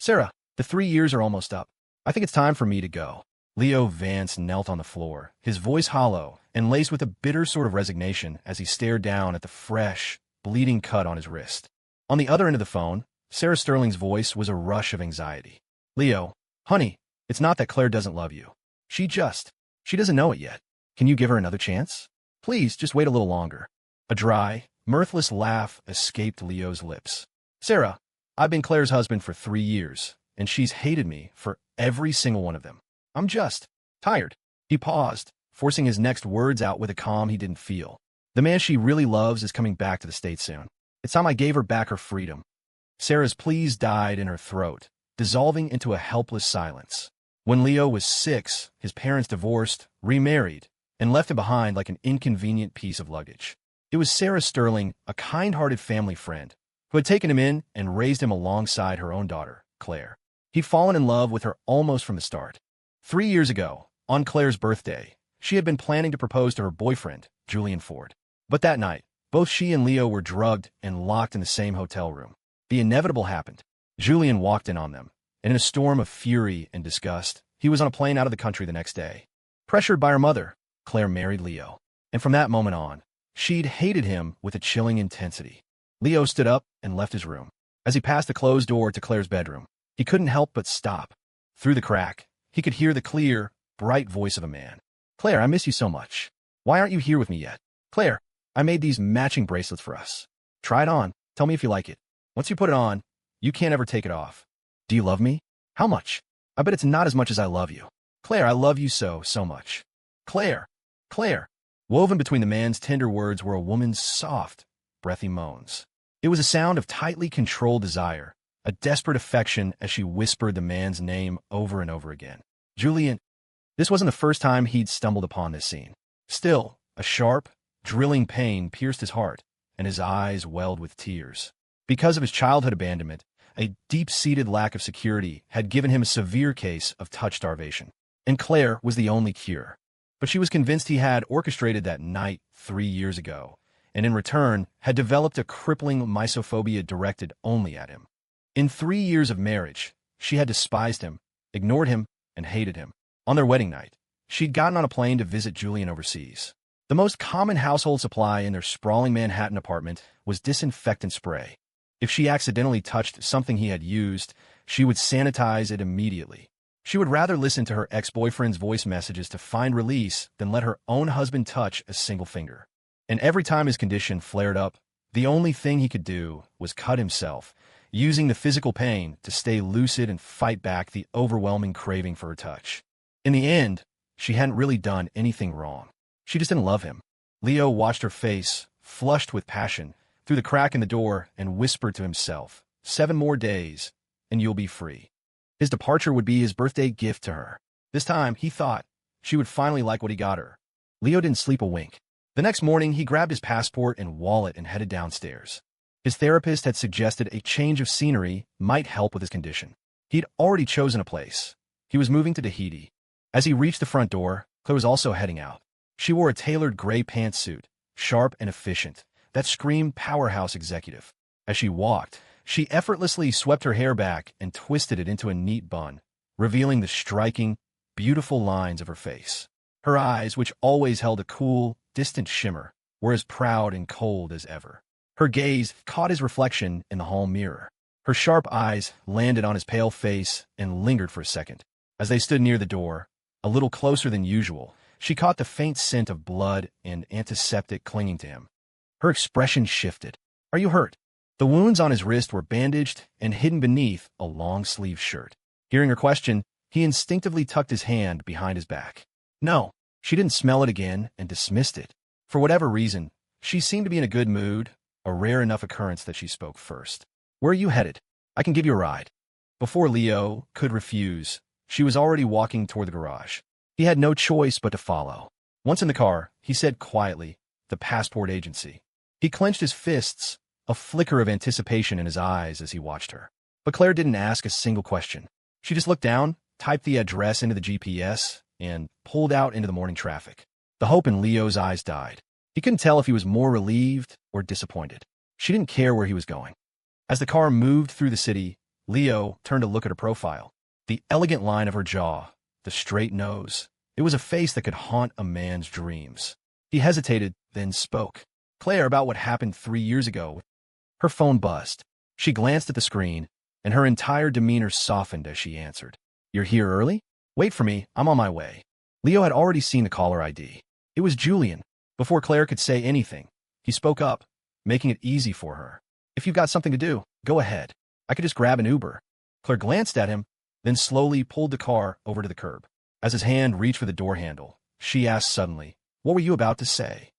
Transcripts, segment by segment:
Sarah, the 3 years are almost up. I think it's time for me to go. Leo Vance knelt on the floor, his voice hollow and laced with a bitter sort of resignation as he stared down at the fresh, bleeding cut on his wrist. On the other end of the phone, Sarah Sterling's voice was a rush of anxiety. Leo, honey, it's not that Claire doesn't love you. She doesn't know it yet. Can you give her another chance? Please, just wait a little longer. A dry, mirthless laugh escaped Leo's lips. Sarah, I've been Claire's husband for 3 years, and she's hated me for every single one of them. I'm just tired. He paused, forcing his next words out with a calm he didn't feel. The man she really loves is coming back to the States soon. It's time I gave her back her freedom. Sarah's pleas died in her throat, dissolving into a helpless silence. When Leo was 6, his parents divorced, remarried, and left him behind like an inconvenient piece of luggage. It was Sarah Sterling, a kind-hearted family friend, who had taken him in and raised him alongside her own daughter, Claire. He'd fallen in love with her almost from the start. 3 years ago, on Claire's birthday, she had been planning to propose to her boyfriend, Julian Ford. But that night, both she and Leo were drugged and locked in the same hotel room. The inevitable happened. Julian walked in on them, and in a storm of fury and disgust, he was on a plane out of the country the next day. Pressured by her mother, Claire married Leo. And from that moment on, she'd hated him with a chilling intensity. Leo stood up and left his room. As he passed the closed door to Claire's bedroom, he couldn't help but stop. Through the crack, he could hear the clear, bright voice of a man. Claire, I miss you so much. Why aren't you here with me yet? Claire, I made these matching bracelets for us. Try it on. Tell me if you like it. Once you put it on, you can't ever take it off. Do you love me? How much? I bet it's not as much as I love you. Claire, I love you so much. Claire, Claire. Woven between the man's tender words were a woman's soft, breathy moans. It was a sound of tightly controlled desire, a desperate affection as she whispered the man's name over and over again. Julian. This wasn't the first time he'd stumbled upon this scene. Still, a sharp, drilling pain pierced his heart, and his eyes welled with tears. Because of his childhood abandonment, a deep-seated lack of security had given him a severe case of touch starvation. And Claire was the only cure. But she was convinced he had orchestrated that night 3 years ago, and in return had developed a crippling misophobia directed only at him. In 3 years of marriage, she had despised him, ignored him, and hated him. On their wedding night, she'd gotten on a plane to visit Julian overseas. The most common household supply in their sprawling Manhattan apartment was disinfectant spray. If she accidentally touched something he had used, she would sanitize it immediately. She would rather listen to her ex-boyfriend's voice messages to find release than let her own husband touch a single finger. And every time his condition flared up, the only thing he could do was cut himself, using the physical pain to stay lucid and fight back the overwhelming craving for her touch. In the end, she hadn't really done anything wrong. She just didn't love him. Leo watched her face, flushed with passion, through the crack in the door and whispered to himself, 7 more days, and you'll be free. His departure would be his birthday gift to her. This time, he thought, she would finally like what he got her. Leo didn't sleep a wink. The next morning, he grabbed his passport and wallet and headed downstairs. His therapist had suggested a change of scenery might help with his condition. He'd already chosen a place. He was moving to Tahiti. As he reached the front door, Claire was also heading out. She wore a tailored gray pantsuit, sharp and efficient, that screamed powerhouse executive. As she walked, she effortlessly swept her hair back and twisted it into a neat bun, revealing the striking, beautiful lines of her face. Her eyes, which always held a cool, distant shimmer, were as proud and cold as ever. Her gaze caught his reflection in the hall mirror. Her sharp eyes landed on his pale face and lingered for a second. As they stood near the door, a little closer than usual, she caught the faint scent of blood and antiseptic clinging to him. Her expression shifted. Are you hurt? The wounds on his wrist were bandaged and hidden beneath a long-sleeved shirt. Hearing her question, he instinctively tucked his hand behind his back. No, she didn't smell it again and dismissed it. For whatever reason, she seemed to be in a good mood, a rare enough occurrence that she spoke first. Where are you headed? I can give you a ride. Before Leo could refuse, she was already walking toward the garage. He had no choice but to follow. Once in the car, he said quietly, the passport agency. He clenched his fists, a flicker of anticipation in his eyes as he watched her. But Claire didn't ask a single question. She just looked down, typed the address into the GPS, and pulled out into the morning traffic. The hope in Leo's eyes died. He couldn't tell if he was more relieved or disappointed. She didn't care where he was going. As the car moved through the city, Leo turned to look at her profile. The elegant line of her jaw, the straight nose. It was a face that could haunt a man's dreams. He hesitated, then spoke. Claire, about what happened 3 years ago. Her phone buzzed. She glanced at the screen, and her entire demeanor softened as she answered. You're here early? Wait for me, I'm on my way. Leo had already seen the caller ID. It was Julian. Before Claire could say anything, he spoke up, making it easy for her. If you've got something to do, go ahead. I could just grab an Uber. Claire glanced at him, then slowly pulled the car over to the curb. As his hand reached for the door handle, she asked suddenly, What were you about to say?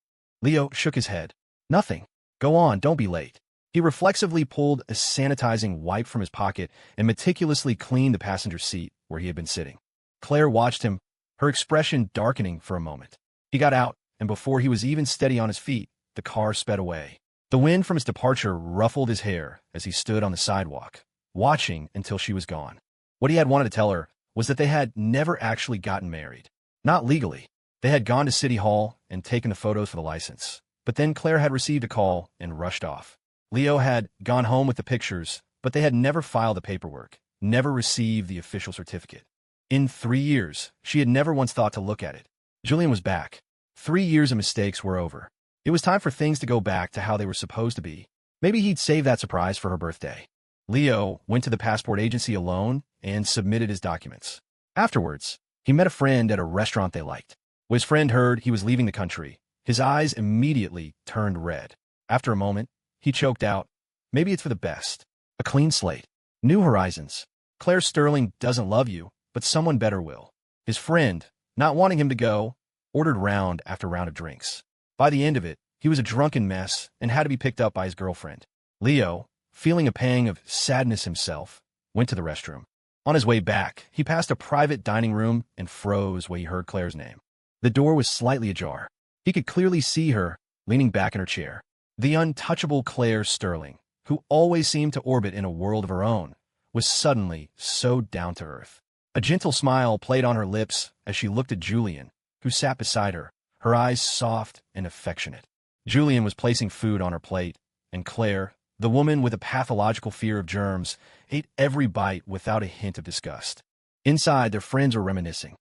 Leo shook his head. Nothing. Go on, don't be late. He reflexively pulled a sanitizing wipe from his pocket and meticulously cleaned the passenger seat where he had been sitting. Claire watched him, her expression darkening for a moment. He got out, and before he was even steady on his feet, the car sped away. The wind from his departure ruffled his hair as he stood on the sidewalk, watching until she was gone. What he had wanted to tell her was that they had never actually gotten married. Not legally. They had gone to City Hall and taken the photos for the license. But then Claire had received a call and rushed off. Leo had gone home with the pictures, but they had never filed the paperwork, never received the official certificate. In 3 years, she had never once thought to look at it. Julian was back. 3 years of mistakes were over. It was time for things to go back to how they were supposed to be. Maybe he'd save that surprise for her birthday. Leo went to the passport agency alone and submitted his documents. Afterwards, he met a friend at a restaurant they liked. When his friend heard he was leaving the country, his eyes immediately turned red. After a moment, he choked out, Maybe it's for the best. A clean slate. New horizons. Claire Sterling doesn't love you, but someone better will. His friend, not wanting him to go, ordered round after round of drinks. By the end of it, he was a drunken mess and had to be picked up by his girlfriend. Leo, feeling a pang of sadness himself, went to the restroom. On his way back, he passed a private dining room and froze when he heard Claire's name. The door was slightly ajar. He could clearly see her, leaning back in her chair. The untouchable Claire Sterling, who always seemed to orbit in a world of her own, was suddenly so down to earth. A gentle smile played on her lips as she looked at Julian, who sat beside her, her eyes soft and affectionate. Julian was placing food on her plate, and Claire, the woman with a pathological fear of germs, ate every bite without a hint of disgust. Inside, their friends were reminiscing.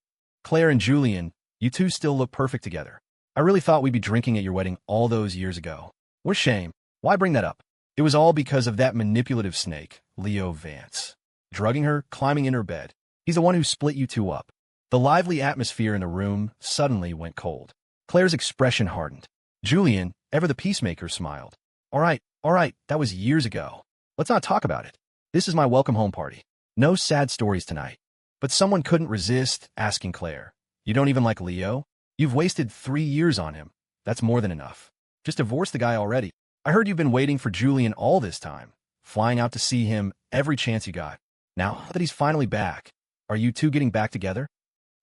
Claire and Julian, you two still look perfect together. I really thought we'd be drinking at your wedding all those years ago. What a shame. Why bring that up? It was all because of that manipulative snake, Leo Vance. Drugging her, climbing in her bed. He's the one who split you two up. The lively atmosphere in the room suddenly went cold. Claire's expression hardened. Julian, ever the peacemaker, smiled. All right, that was years ago. Let's not talk about it. This is my welcome home party. No sad stories tonight. But someone couldn't resist asking Claire, You don't even like Leo? You've wasted 3 years on him. That's more than enough. Just divorce the guy already. I heard you've been waiting for Julian all this time, flying out to see him every chance you got. Now that he's finally back, are you two getting back together?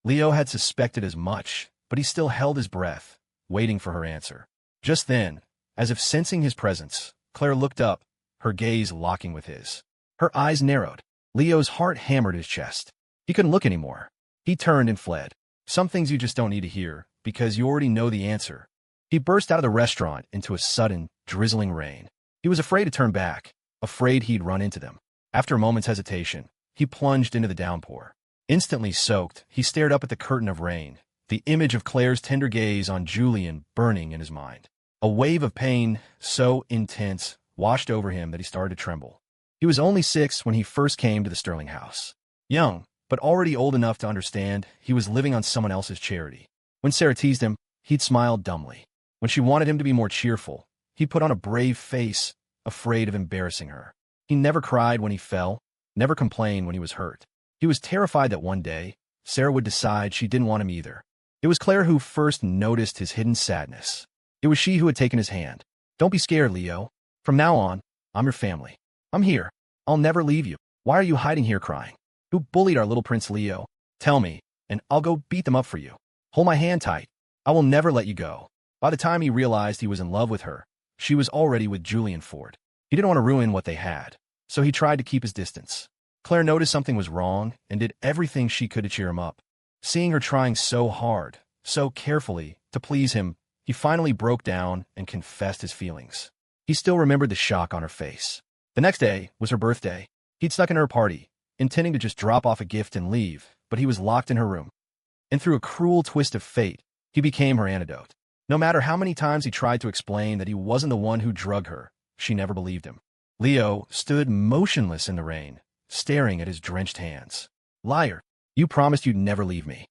Leo had suspected as much, but he still held his breath, waiting for her answer. Just then, as if sensing his presence, Claire looked up, her gaze locking with his. Her eyes narrowed. Leo's heart hammered his chest. He couldn't look anymore. He turned and fled. Some things you just don't need to hear, because you already know the answer. He burst out of the restaurant into a sudden, drizzling rain. He was afraid to turn back, afraid he'd run into them. After a moment's hesitation, he plunged into the downpour. Instantly soaked, he stared up at the curtain of rain, the image of Claire's tender gaze on Julian burning in his mind. A wave of pain, so intense, washed over him that he started to tremble. He was only 6 when he first came to the Sterling house. Young, but already old enough to understand he was living on someone else's charity. When Sarah teased him, he'd smile dumbly. When she wanted him to be more cheerful, he'd put on a brave face, afraid of embarrassing her. He never cried when he fell, never complained when he was hurt. He was terrified that one day, Sarah would decide she didn't want him either. It was Claire who first noticed his hidden sadness. It was she who had taken his hand. Don't be scared, Leo. From now on, I'm your family. I'm here. I'll never leave you. Why are you hiding here crying? Who bullied our little Prince Leo? Tell me, and I'll go beat them up for you. Hold my hand tight. I will never let you go. By the time he realized he was in love with her, she was already with Julian Ford. He didn't want to ruin what they had, so he tried to keep his distance. Claire noticed something was wrong and did everything she could to cheer him up. Seeing her trying so hard, so carefully, to please him, he finally broke down and confessed his feelings. He still remembered the shock on her face. The next day was her birthday. He'd snuck in her party, intending to just drop off a gift and leave, but he was locked in her room. And through a cruel twist of fate, he became her antidote. No matter how many times he tried to explain that he wasn't the one who drugged her, she never believed him. Leo stood motionless in the rain, staring at his drenched hands. Liar, you promised you'd never leave me.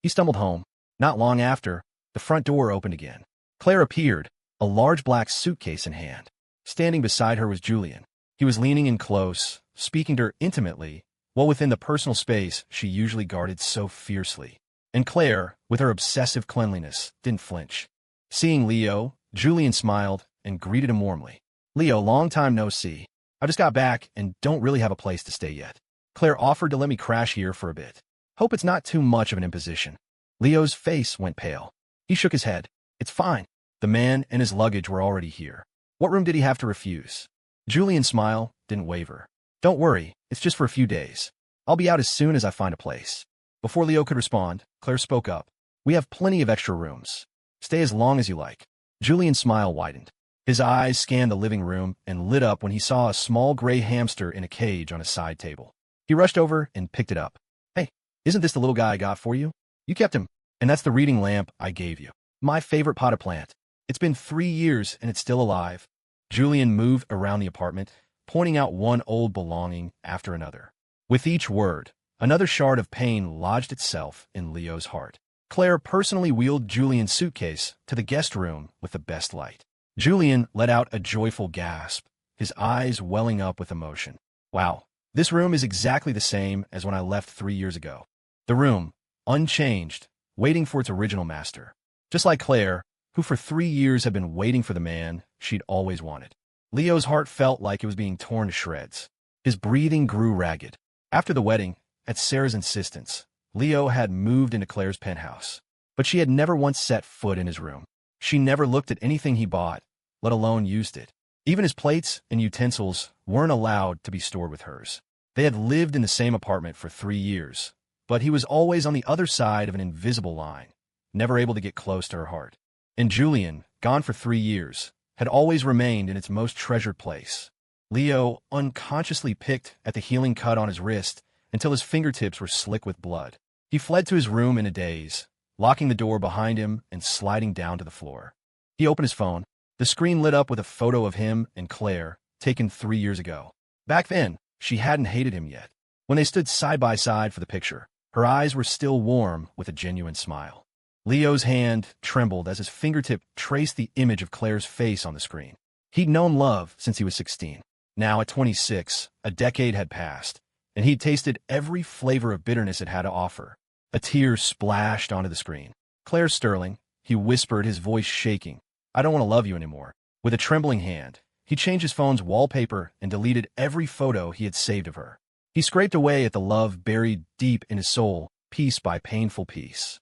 He stumbled home. Not long after, the front door opened again. Claire appeared, a large black suitcase in hand. Standing beside her was Julian. He was leaning in close, speaking to her intimately, well within the personal space she usually guarded so fiercely. And Claire, with her obsessive cleanliness, didn't flinch. Seeing Leo, Julian smiled and greeted him warmly. Leo, long time no see. I just got back and don't really have a place to stay yet. Claire offered to let me crash here for a bit. Hope it's not too much of an imposition. Leo's face went pale. He shook his head. It's fine. The man and his luggage were already here. What room did he have to refuse? Julian's smile didn't waver. Don't worry, it's just for a few days. I'll be out as soon as I find a place. Before Leo could respond, Claire spoke up. We have plenty of extra rooms. Stay as long as you like. Julian's smile widened. His eyes scanned the living room and lit up when he saw a small gray hamster in a cage on a side table. He rushed over and picked it up. Hey, isn't this the little guy I got for you? You kept him, and that's the reading lamp I gave you. My favorite potted plant. It's been 3 years and it's still alive. Julian moved around the apartment, pointing out one old belonging after another. With each word, another shard of pain lodged itself in Leo's heart. Claire personally wheeled Julian's suitcase to the guest room with the best light. Julian let out a joyful gasp, his eyes welling up with emotion. Wow, this room is exactly the same as when I left 3 years ago. The room, unchanged, waiting for its original master. Just like Claire, who for 3 years had been waiting for the man she'd always wanted. Leo's heart felt like it was being torn to shreds. His breathing grew ragged. After the wedding, at Sarah's insistence, Leo had moved into Claire's penthouse, but she had never once set foot in his room. She never looked at anything he bought, let alone used it. Even his plates and utensils weren't allowed to be stored with hers. They had lived in the same apartment for 3 years, but he was always on the other side of an invisible line, never able to get close to her heart. And Julian, gone for 3 years, had always remained in its most treasured place. Leo unconsciously picked at the healing cut on his wrist until his fingertips were slick with blood. He fled to his room in a daze, locking the door behind him and sliding down to the floor. He opened his phone. The screen lit up with a photo of him and Claire, taken 3 years ago. Back then, she hadn't hated him yet. When they stood side by side for the picture, her eyes were still warm with a genuine smile. Leo's hand trembled as his fingertip traced the image of Claire's face on the screen. He'd known love since he was 16. Now, at 26, a decade had passed, and he'd tasted every flavor of bitterness it had to offer. A tear splashed onto the screen. Claire Sterling, he whispered, his voice shaking. I don't want to love you anymore. With a trembling hand, he changed his phone's wallpaper and deleted every photo he had saved of her. He scraped away at the love buried deep in his soul, piece by painful piece.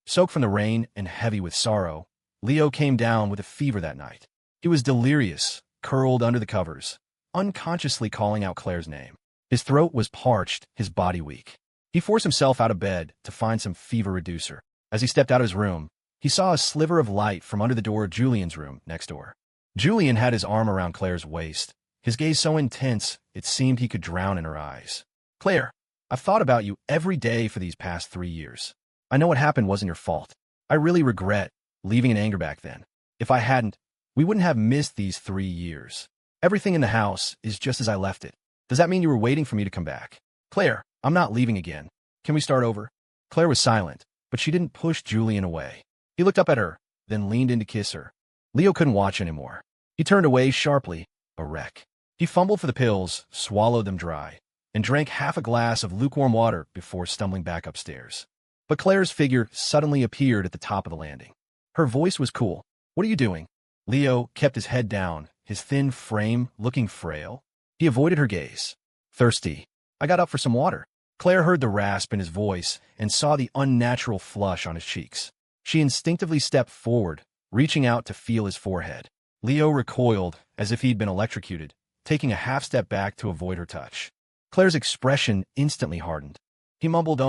Soaked from the rain and heavy with sorrow, Leo came down with a fever that night. He was delirious, curled under the covers, unconsciously calling out Claire's name. His throat was parched, his body weak. He forced himself out of bed to find some fever reducer. As he stepped out of his room, he saw a sliver of light from under the door of Julian's room next door. Julian had his arm around Claire's waist, his gaze so intense it seemed he could drown in her eyes. Claire, I've thought about you every day for these past 3 years. I know what happened wasn't your fault. I really regret leaving in anger back then. If I hadn't, we wouldn't have missed these 3 years. Everything in the house is just as I left it. Does that mean you were waiting for me to come back? Claire, I'm not leaving again. Can we start over? Claire was silent, but she didn't push Julian away. He looked up at her, then leaned in to kiss her. Leo couldn't watch anymore. He turned away sharply, a wreck. He fumbled for the pills, swallowed them dry, and drank half a glass of lukewarm water before stumbling back upstairs. But Claire's figure suddenly appeared at the top of the landing. Her voice was cool. What are you doing? Leo kept his head down, his thin frame looking frail. He avoided her gaze. Thirsty. I got up for some water. Claire heard the rasp in his voice and saw the unnatural flush on his cheeks. She instinctively stepped forward, reaching out to feel his forehead. Leo recoiled as if he'd been electrocuted, taking a half step back to avoid her touch. Claire's expression instantly hardened. He mumbled,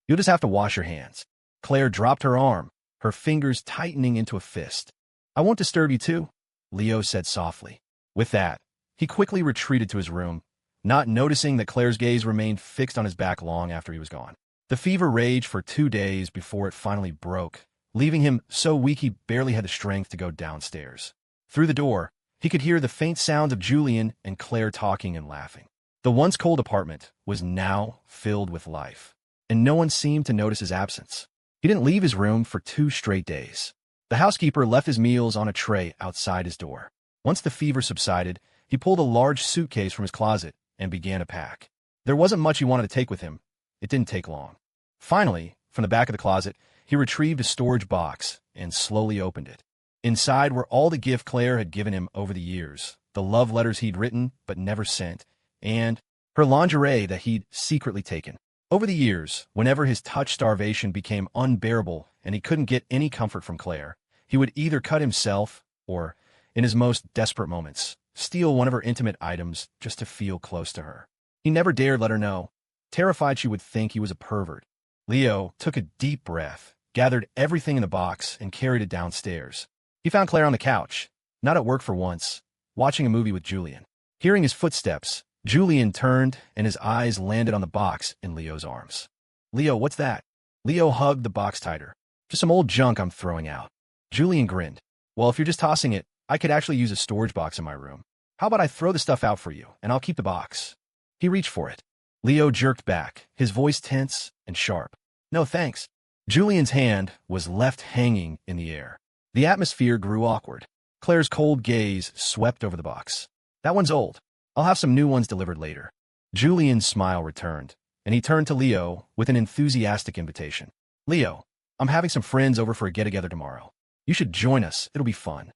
You'll just have to wash your hands. Claire dropped her arm, her fingers tightening into a fist. I won't disturb you too, Leo said softly. With that, he quickly retreated to his room, not noticing that Claire's gaze remained fixed on his back long after he was gone. The fever raged for 2 days before it finally broke, leaving him so weak he barely had the strength to go downstairs. Through the door, he could hear the faint sounds of Julian and Claire talking and laughing. The once cold apartment was now filled with life, and no one seemed to notice his absence. He didn't leave his room for 2 straight days. The housekeeper left his meals on a tray outside his door. Once the fever subsided, he pulled a large suitcase from his closet and began to pack. There wasn't much he wanted to take with him. It didn't take long. Finally, from the back of the closet, he retrieved a storage box and slowly opened it. Inside were all the gifts Claire had given him over the years, the love letters he'd written but never sent, and her lingerie that he'd secretly taken. Over the years, whenever his touch starvation became unbearable and he couldn't get any comfort from Claire, he would either cut himself or, in his most desperate moments, steal one of her intimate items just to feel close to her. He never dared let her know, terrified she would think he was a pervert. Leo took a deep breath, gathered everything in the box, and carried it downstairs. He found Claire on the couch, not at work for once, watching a movie with Julian. Hearing his footsteps, Julian turned and his eyes landed on the box in Leo's arms. "Leo, what's that?" Leo hugged the box tighter. "Just some old junk I'm throwing out." Julian grinned. "Well, if you're just tossing it, I could actually use a storage box in my room. How about I throw the stuff out for you, and I'll keep the box?" He reached for it. Leo jerked back, his voice tense and sharp. "No, thanks." Julian's hand was left hanging in the air. The atmosphere grew awkward. Claire's cold gaze swept over the box. "That one's old. I'll have some new ones delivered later." Julian's smile returned, and he turned to Leo with an enthusiastic invitation. "Leo, I'm having some friends over for a get-together tomorrow. You should join us. It'll be fun."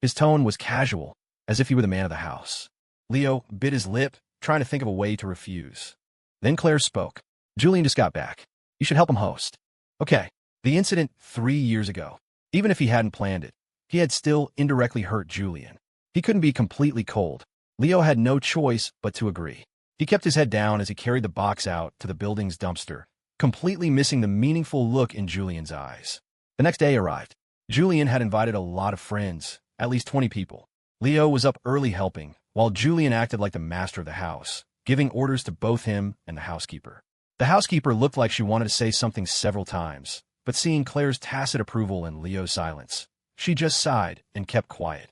His tone was casual, as if he were the man of the house. Leo bit his lip, trying to think of a way to refuse. Then Claire spoke. "Julian just got back. You should help him host." Okay, the incident 3 years ago. Even if he hadn't planned it, he had still indirectly hurt Julian. He couldn't be completely cold. Leo had no choice but to agree. He kept his head down as he carried the box out to the building's dumpster, completely missing the meaningful look in Julian's eyes. The next day arrived. Julian had invited a lot of friends, at least 20 people. Leo was up early helping, while Julian acted like the master of the house, giving orders to both him and the housekeeper. The housekeeper looked like she wanted to say something several times, but seeing Claire's tacit approval and Leo's silence, she just sighed and kept quiet.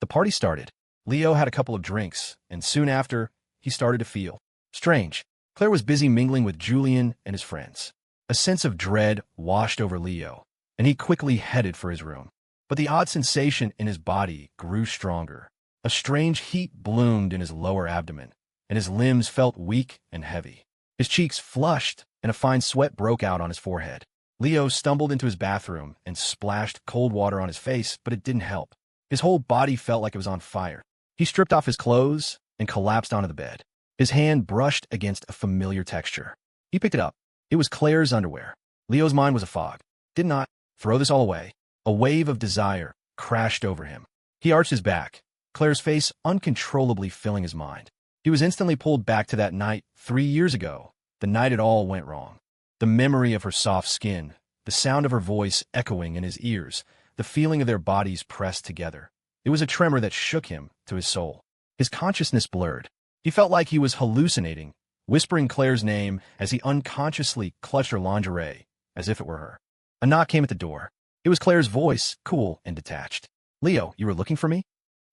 The party started. Leo had a couple of drinks, and soon after, he started to feel strange. Claire was busy mingling with Julian and his friends. A sense of dread washed over Leo, and he quickly headed for his room. But the odd sensation in his body grew stronger. A strange heat bloomed in his lower abdomen, and his limbs felt weak and heavy. His cheeks flushed, and a fine sweat broke out on his forehead. Leo stumbled into his bathroom and splashed cold water on his face, but it didn't help. His whole body felt like it was on fire. He stripped off his clothes and collapsed onto the bed. His hand brushed against a familiar texture. He picked it up. It was Claire's underwear. Leo's mind was a fog. Did not throw this all away. A wave of desire crashed over him. He arched his back, Claire's face uncontrollably filling his mind. He was instantly pulled back to that night 3 years ago, the night it all went wrong. The memory of her soft skin, the sound of her voice echoing in his ears, the feeling of their bodies pressed together. It was a tremor that shook him to his soul. His consciousness blurred. He felt like he was hallucinating, whispering Claire's name as he unconsciously clutched her lingerie, as if it were her. A knock came at the door. It was Claire's voice, cool and detached. "Leo, you were looking for me?"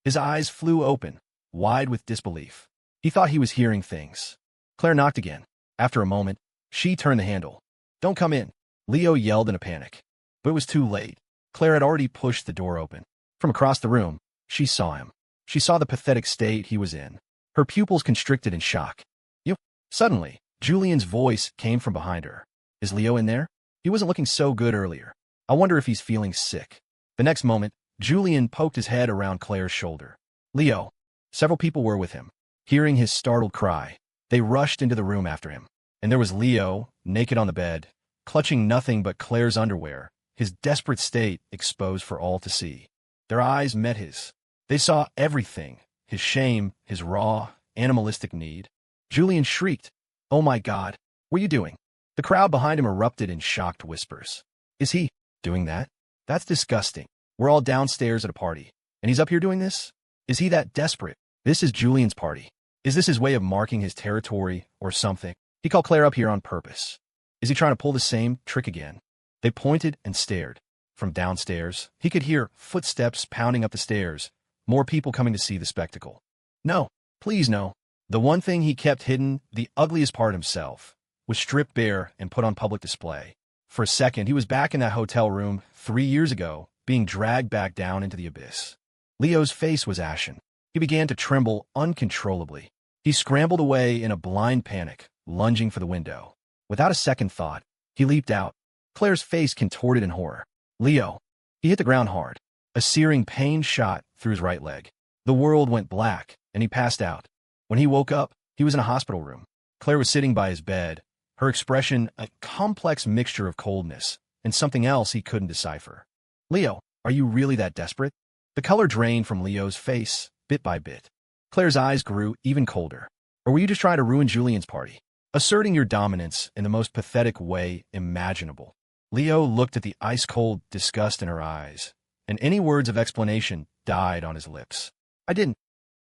His eyes flew open, wide with disbelief. He thought he was hearing things. Claire knocked again. After a moment, she turned the handle. "Don't come in," Leo yelled in a panic. But it was too late. Claire had already pushed the door open. From across the room, she saw him. She saw the pathetic state he was in. Her pupils constricted in shock. "You?" Suddenly, Julian's voice came from behind her. "Is Leo in there? He wasn't looking so good earlier. I wonder if he's feeling sick." The next moment, Julian poked his head around Claire's shoulder. "Leo." Several people were with him. Hearing his startled cry, they rushed into the room after him. And there was Leo, naked on the bed, clutching nothing but Claire's underwear, his desperate state exposed for all to see. Their eyes met his. They saw everything, his shame, his raw, animalistic need. Julian shrieked, "Oh my God, what are you doing?" The crowd behind him erupted in shocked whispers. "Is he doing that? That's disgusting. We're all downstairs at a party, and he's up here doing this? Is he that desperate? This is Julian's party. Is this his way of marking his territory or something? He called Claire up here on purpose. Is he trying to pull the same trick again? They pointed and stared. From downstairs, he could hear footsteps pounding up the stairs, more people coming to see the spectacle. No, please no. The one thing he kept hidden, the ugliest part himself, was stripped bare and put on public display. For a second, he was back in that hotel room 3 years ago, being dragged back down into the abyss. Leo's face was ashen. He began to tremble uncontrollably. He scrambled away in a blind panic, lunging for the window. Without a second thought, he leaped out. Claire's face contorted in horror. Leo. He hit the ground hard. A searing pain shot through his right leg. The world went black, and he passed out. When he woke up, he was in a hospital room. Claire was sitting by his bed, her expression a complex mixture of coldness and something else he couldn't decipher. Leo, are you really that desperate? The color drained from Leo's face, bit by bit. Claire's eyes grew even colder. Or were you just trying to ruin Julian's party? Asserting your dominance in the most pathetic way imaginable. Leo looked at the ice-cold disgust in her eyes, and any words of explanation died on his lips. I didn't.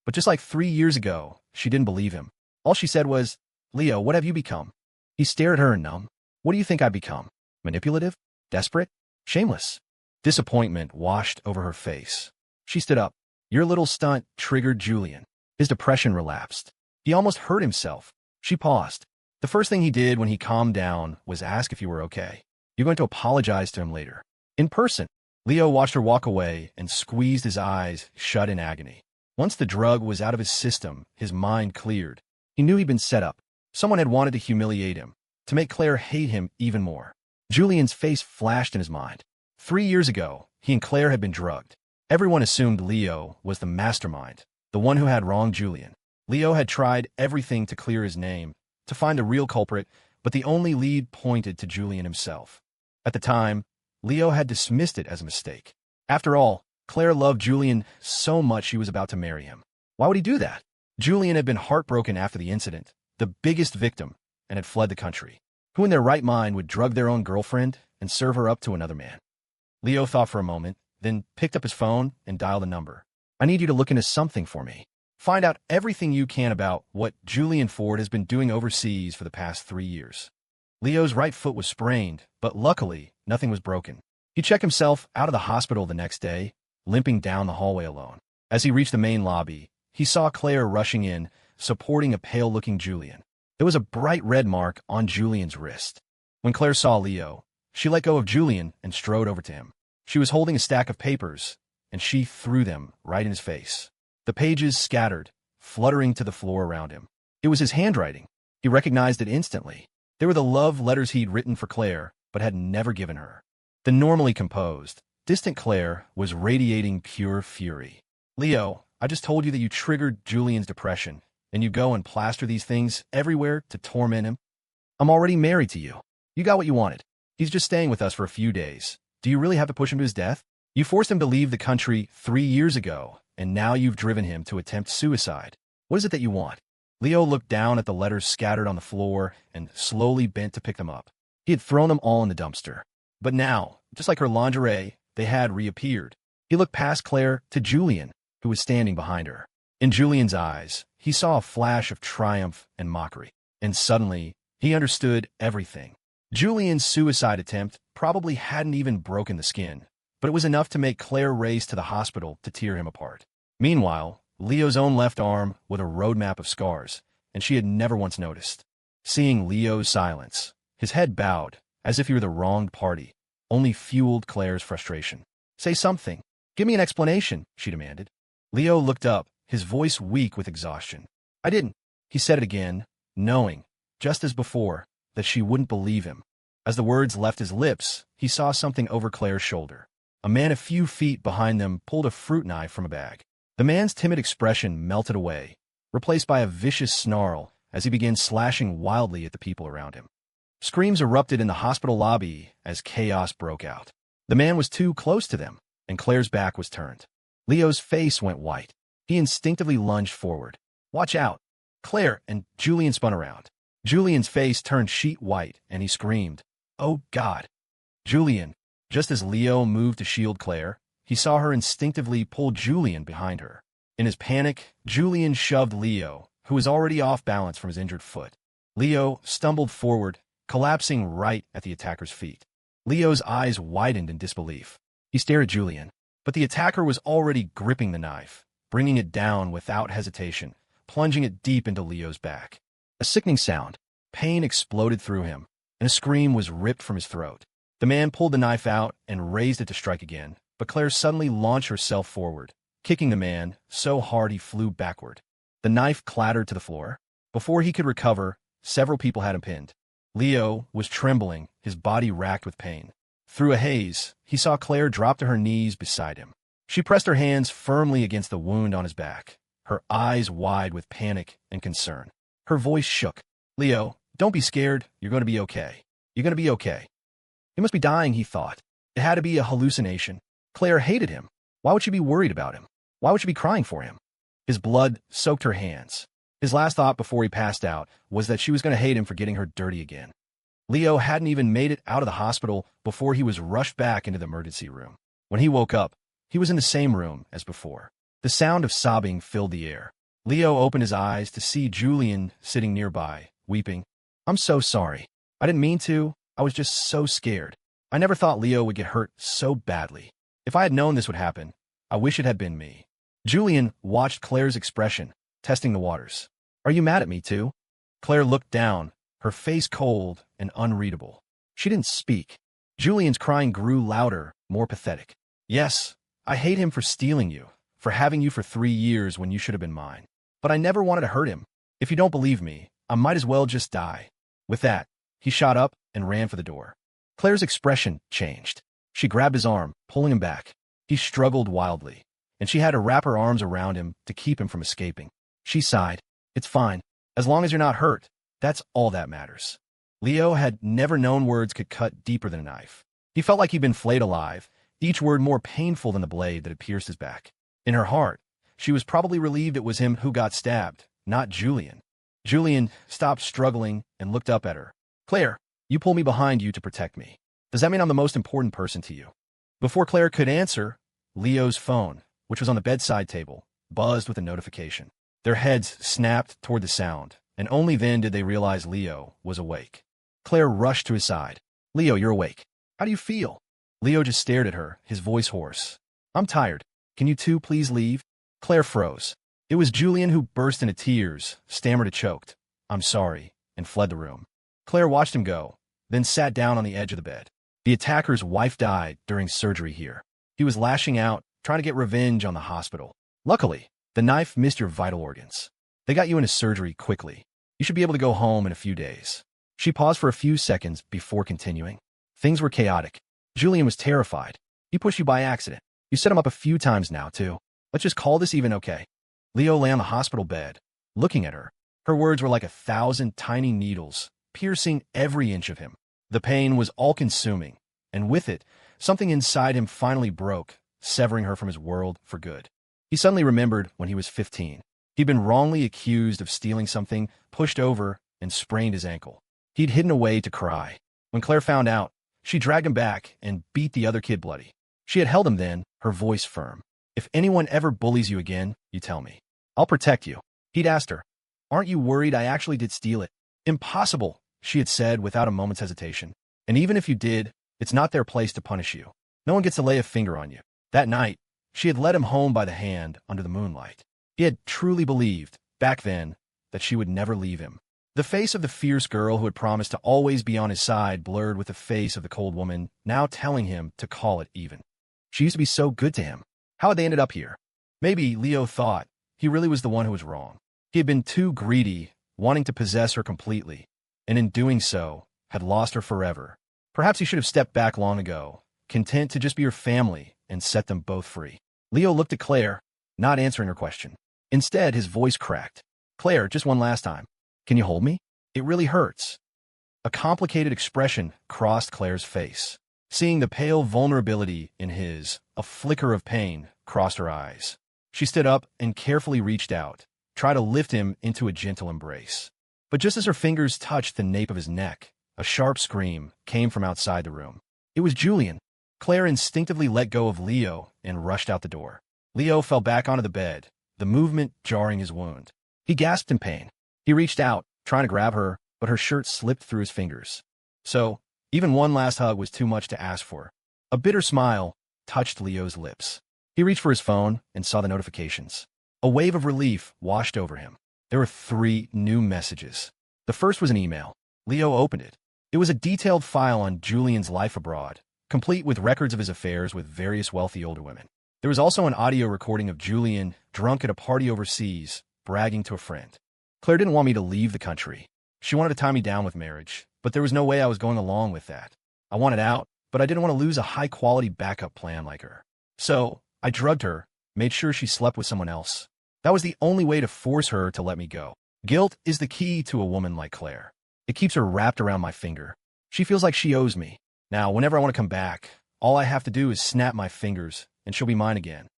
But just like 3 years ago, she didn't believe him. All she said was, Leo, what have you become? He stared at her numb. What do you think I've become? Manipulative? Desperate? Shameless? Disappointment washed over her face. She stood up. Your little stunt triggered Julian. His depression relapsed. He almost hurt himself. She paused. The first thing he did when he calmed down was ask if you were okay. You're going to apologize to him later. In person. Leo watched her walk away and squeezed his eyes shut in agony. Once the drug was out of his system, his mind cleared. He knew he'd been set up. Someone had wanted to humiliate him, to make Claire hate him even more. Julian's face flashed in his mind. 3 years ago, he and Claire had been drugged. Everyone assumed Leo was the mastermind, the one who had wronged Julian. Leo had tried everything to clear his name, to find a real culprit, but the only lead pointed to Julian himself. At the time, Leo had dismissed it as a mistake. After all, Claire loved Julian so much she was about to marry him. Why would he do that? Julian had been heartbroken after the incident, the biggest victim, and had fled the country. Who in their right mind would drug their own girlfriend and serve her up to another man? Leo thought for a moment, then picked up his phone and dialed a number. I need you to look into something for me. Find out everything you can about what Julian Ford has been doing overseas for the past 3 years. Leo's right foot was sprained, but luckily, nothing was broken. He checked himself out of the hospital the next day, limping down the hallway alone. As he reached the main lobby, he saw Claire rushing in, supporting a pale-looking Julian. There was a bright red mark on Julian's wrist. When Claire saw Leo, she let go of Julian and strode over to him. She was holding a stack of papers, and she threw them right in his face. The pages scattered, fluttering to the floor around him. It was his handwriting. He recognized it instantly. They were the love letters he'd written for Claire, but had never given her. The normally composed, distant Claire was radiating pure fury. Leo, I just told you that you triggered Julian's depression, and you go and plaster these things everywhere to torment him? I'm already married to you. You got what you wanted. He's just staying with us for a few days. Do you really have to push him to his death? You forced him to leave the country 3 years ago, and now you've driven him to attempt suicide. What is it that you want? Leo looked down at the letters scattered on the floor and slowly bent to pick them up. He had thrown them all in the dumpster. But now, just like her lingerie, they had reappeared. He looked past Claire to Julian, who was standing behind her. In Julian's eyes, he saw a flash of triumph and mockery. And suddenly, he understood everything. Julian's suicide attempt probably hadn't even broken the skin, but it was enough to make Claire race to the hospital to tear him apart. Meanwhile, Leo's own left arm was a roadmap of scars, and she had never once noticed. Seeing Leo's silence, his head bowed, as if he were the wronged party, only fueled Claire's frustration. Say something. Give me an explanation, she demanded. Leo looked up, his voice weak with exhaustion. I didn't. He said it again, knowing, just as before, that she wouldn't believe him. As the words left his lips, he saw something over Claire's shoulder. A man a few feet behind them pulled a fruit knife from a bag. The man's timid expression melted away, replaced by a vicious snarl as he began slashing wildly at the people around him. Screams erupted in the hospital lobby as chaos broke out. The man was too close to them, and Claire's back was turned. Leo's face went white. He instinctively lunged forward. Watch out! Claire and Julian spun around. Julian's face turned sheet white, and he screamed, Oh, God! Julian, just as Leo moved to shield Claire, he saw her instinctively pull Julian behind her. In his panic, Julian shoved Leo, who was already off balance from his injured foot. Leo stumbled forward, collapsing right at the attacker's feet. Leo's eyes widened in disbelief. He stared at Julian, but the attacker was already gripping the knife, bringing it down without hesitation, plunging it deep into Leo's back. A sickening sound. Pain exploded through him, and a scream was ripped from his throat. The man pulled the knife out and raised it to strike again, but Claire suddenly launched herself forward, kicking the man so hard he flew backward. The knife clattered to the floor. Before he could recover, several people had him pinned. Leo was trembling, his body racked with pain. Through a haze, he saw Claire drop to her knees beside him. She pressed her hands firmly against the wound on his back, her eyes wide with panic and concern. Her voice shook. "Leo, don't be scared. You're going to be okay. You're going to be okay." He must be dying, he thought. It had to be a hallucination. Claire hated him. Why would she be worried about him? Why would she be crying for him? His blood soaked her hands. His last thought before he passed out was that she was going to hate him for getting her dirty again. Leo hadn't even made it out of the hospital before he was rushed back into the emergency room. When he woke up, he was in the same room as before. The sound of sobbing filled the air. Leo opened his eyes to see Julian sitting nearby, weeping. "I'm so sorry. I didn't mean to. I was just so scared. I never thought Leo would get hurt so badly. If I had known this would happen, I wish it had been me." Julian watched Claire's expression, testing the waters. "Are you mad at me, too?" Claire looked down, her face cold and unreadable. She didn't speak. Julian's crying grew louder, more pathetic. "Yes, I hate him for stealing you, for having you for 3 years when you should have been mine. But I never wanted to hurt him. If you don't believe me, I might as well just die." With that, he shot up and ran for the door. Claire's expression changed. She grabbed his arm, pulling him back. He struggled wildly, and she had to wrap her arms around him to keep him from escaping. She sighed. "It's fine. As long as you're not hurt, that's all that matters." Leo had never known words could cut deeper than a knife. He felt like he'd been flayed alive, each word more painful than the blade that had pierced his back. In her heart, she was probably relieved it was him who got stabbed, not Julian. Julian stopped struggling and looked up at her. "Claire, you pull me behind you to protect me. Does that mean I'm the most important person to you?" Before Claire could answer, Leo's phone, which was on the bedside table, buzzed with a notification. Their heads snapped toward the sound, and only then did they realize Leo was awake. Claire rushed to his side. "Leo, you're awake. How do you feel?" Leo just stared at her, his voice hoarse. "I'm tired. Can you two please leave?" Claire froze. It was Julian who burst into tears, stammered and choked, "I'm sorry," and fled the room. Claire watched him go, then sat down on the edge of the bed. The attacker's wife died during surgery here. He was lashing out, trying to get revenge on the hospital. Luckily, the knife missed your vital organs. They got you into surgery quickly. You should be able to go home in a few days. She paused for a few seconds before continuing. Things were chaotic. Julian was terrified. He pushed you by accident. You set him up a few times now, too. Let's just call this even okay. Leo lay on the hospital bed, looking at her. Her words were like 1,000 tiny needles, piercing every inch of him. The pain was all-consuming, and with it, something inside him finally broke, severing her from his world for good. He suddenly remembered when he was 15. He'd been wrongly accused of stealing something, pushed over, and sprained his ankle. He'd hidden away to cry. When Claire found out, she dragged him back and beat the other kid bloody. She had held him then, her voice firm. "If anyone ever bullies you again, you tell me. I'll protect you." He'd asked her, "Aren't you worried I actually did steal it?" "Impossible," she had said without a moment's hesitation. "And even if you did, it's not their place to punish you. No one gets to lay a finger on you." That night, she had led him home by the hand under the moonlight. He had truly believed, back then, that she would never leave him. The face of the fierce girl who had promised to always be on his side blurred with the face of the cold woman, now telling him to call it even. She used to be so good to him. How had they ended up here? Maybe, Leo thought, he really was the one who was wrong. He had been too greedy, wanting to possess her completely, and in doing so, had lost her forever. Perhaps he should have stepped back long ago, content to just be her family and set them both free. Leo looked at Claire, not answering her question. Instead, his voice cracked. "Claire, just one last time. Can you hold me? It really hurts." A complicated expression crossed Claire's face. Seeing the pale vulnerability in his, a flicker of pain crossed her eyes. She stood up and carefully reached out, tried to lift him into a gentle embrace. But just as her fingers touched the nape of his neck, a sharp scream came from outside the room. It was Julian. Claire instinctively let go of Leo and rushed out the door. Leo fell back onto the bed, the movement jarring his wound. He gasped in pain. He reached out, trying to grab her, but her shirt slipped through his fingers. So, even one last hug was too much to ask for. A bitter smile touched Leo's lips. He reached for his phone and saw the notifications. A wave of relief washed over him. There were 3 new messages. The first was an email. Leo opened it. It was a detailed file on Julian's life abroad, complete with records of his affairs with various wealthy older women. There was also an audio recording of Julian drunk at a party overseas, bragging to a friend. Claire didn't want me to leave the country. She wanted to tie me down with marriage, but there was no way I was going along with that. I wanted out, but I didn't want to lose a high-quality backup plan like her. So, I drugged her, made sure she slept with someone else. That was the only way to force her to let me go. Guilt is the key to a woman like Claire. It keeps her wrapped around my finger. She feels like she owes me. Now, whenever I want to come back, all I have to do is snap my fingers, and she'll be mine again.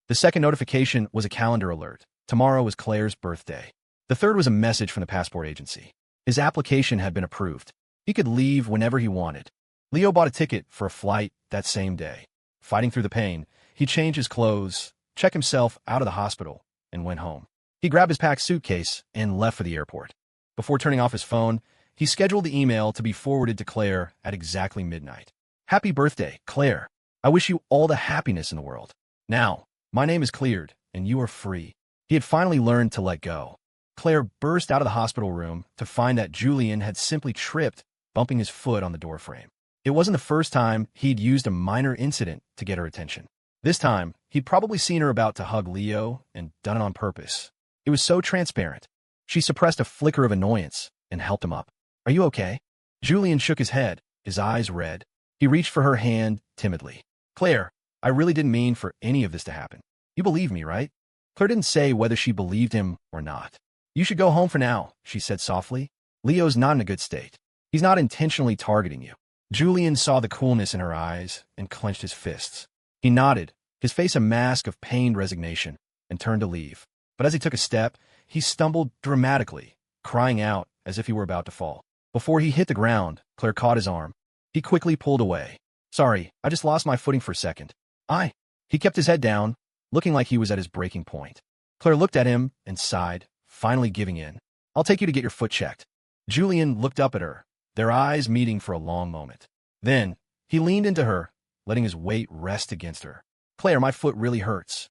The second notification was a calendar alert. Tomorrow was Claire's birthday. The third was a message from the passport agency. His application had been approved. He could leave whenever he wanted. Leo bought a ticket for a flight that same day. Fighting through the pain, he changed his clothes, checked himself out of the hospital, and went home. He grabbed his packed suitcase and left for the airport. Before turning off his phone, he scheduled the email to be forwarded to Claire at exactly midnight. Happy birthday, Claire. I wish you all the happiness in the world. Now, my name is cleared, and you are free. He had finally learned to let go. Claire burst out of the hospital room to find that Julian had simply tripped, bumping his foot on the doorframe. It wasn't the first time he'd used a minor incident to get her attention. This time, he'd probably seen her about to hug Leo and done it on purpose. It was so transparent. She suppressed a flicker of annoyance and helped him up. Are you okay? Julian shook his head, his eyes red. He reached for her hand timidly. Claire, I really didn't mean for any of this to happen. You believe me, right? Claire didn't say whether she believed him or not. You should go home for now, she said softly. Leo's not in a good state. He's not intentionally targeting you. Julian saw the coolness in her eyes and clenched his fists. He nodded, his face a mask of pained resignation, and turned to leave. But as he took a step, he stumbled dramatically, crying out as if he were about to fall. Before he hit the ground, Claire caught his arm. He quickly pulled away. Sorry, I just lost my footing for a second. He kept his head down, looking like he was at his breaking point. Claire looked at him and sighed, finally giving in. I'll take you to get your foot checked. Julian looked up at her, their eyes meeting for a long moment. Then, he leaned into her, letting his weight rest against her. Claire, my foot really hurts.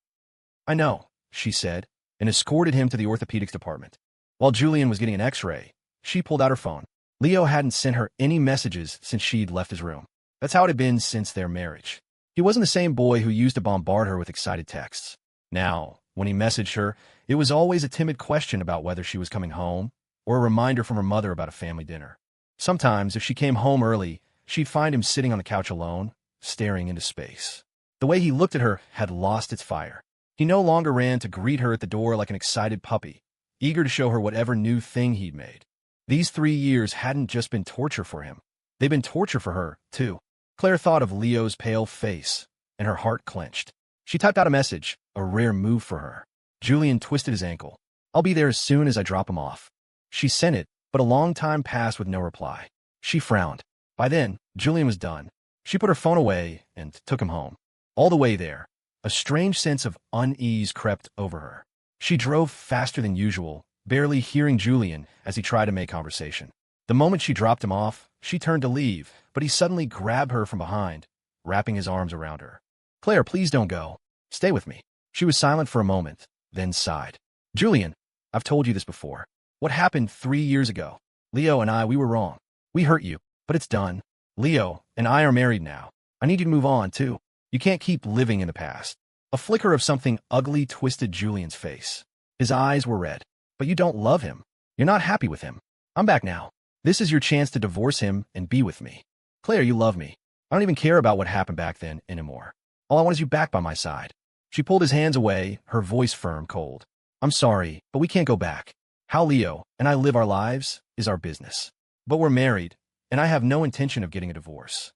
I know, she said, and escorted him to the orthopedics department. While Julian was getting an x-ray, she pulled out her phone. Leo hadn't sent her any messages since she'd left his room. That's how it had been since their marriage. He wasn't the same boy who used to bombard her with excited texts. Now, when he messaged her, it was always a timid question about whether she was coming home, or a reminder from her mother about a family dinner. Sometimes, if she came home early, she'd find him sitting on the couch alone, staring into space. The way he looked at her had lost its fire. He no longer ran to greet her at the door like an excited puppy, eager to show her whatever new thing he'd made. These 3 years hadn't just been torture for him. They'd been torture for her, too. Claire thought of Leo's pale face, and her heart clenched. She typed out a message, a rare move for her. Julian twisted his ankle. I'll be there as soon as I drop him off. She sent it, but a long time passed with no reply. She frowned. By then, Julian was done. She put her phone away and took him home. All the way there, a strange sense of unease crept over her. She drove faster than usual, barely hearing Julian as he tried to make conversation. The moment she dropped him off, she turned to leave, but he suddenly grabbed her from behind, wrapping his arms around her. Claire, please don't go. Stay with me. She was silent for a moment, then sighed. Julian, I've told you this before. What happened 3 years ago? Leo and I, we were wrong. We hurt you, but it's done. Leo and I are married now. I need you to move on, too. You can't keep living in the past. A flicker of something ugly twisted Julian's face. His eyes were red. But you don't love him. You're not happy with him. I'm back now. This is your chance to divorce him and be with me. Claire, you love me. I don't even care about what happened back then anymore. All I want is you back by my side. She pulled his hands away, her voice firm, cold. I'm sorry, but we can't go back. How Leo and I live our lives is our business. But we're married, and I have no intention of getting a divorce.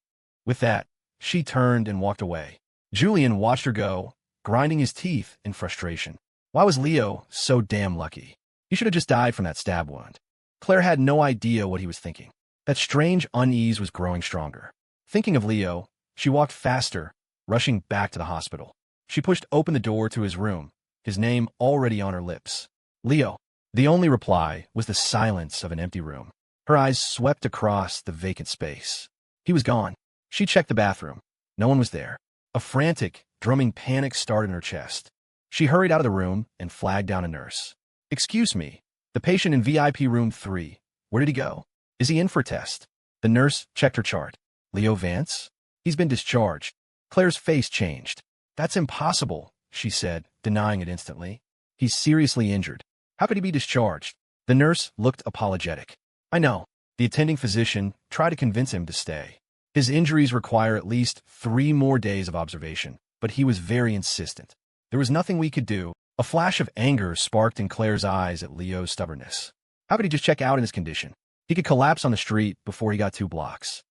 With that, she turned and walked away. Julian watched her go, grinding his teeth in frustration. Why was Leo so damn lucky? He should have just died from that stab wound. Claire had no idea what he was thinking. That strange unease was growing stronger. Thinking of Leo, she walked faster, rushing back to the hospital. She pushed open the door to his room, his name already on her lips. Leo. The only reply was the silence of an empty room. Her eyes swept across the vacant space. He was gone. She checked the bathroom. No one was there. A frantic, drumming panic started in her chest. She hurried out of the room and flagged down a nurse. "Excuse me, the patient in VIP room 3. Where did he go? Is he in for a test?" The nurse checked her chart. "Leo Vance? He's been discharged." Claire's face changed. "That's impossible," she said, denying it instantly. "He's seriously injured. How could he be discharged?" The nurse looked apologetic. "I know." The attending physician tried to convince him to stay. His injuries require at least 3 more days of observation, but he was very insistent. There was nothing we could do. A flash of anger sparked in Claire's eyes at Leo's stubbornness. How could he just check out in his condition? He could collapse on the street before he got 2 blocks.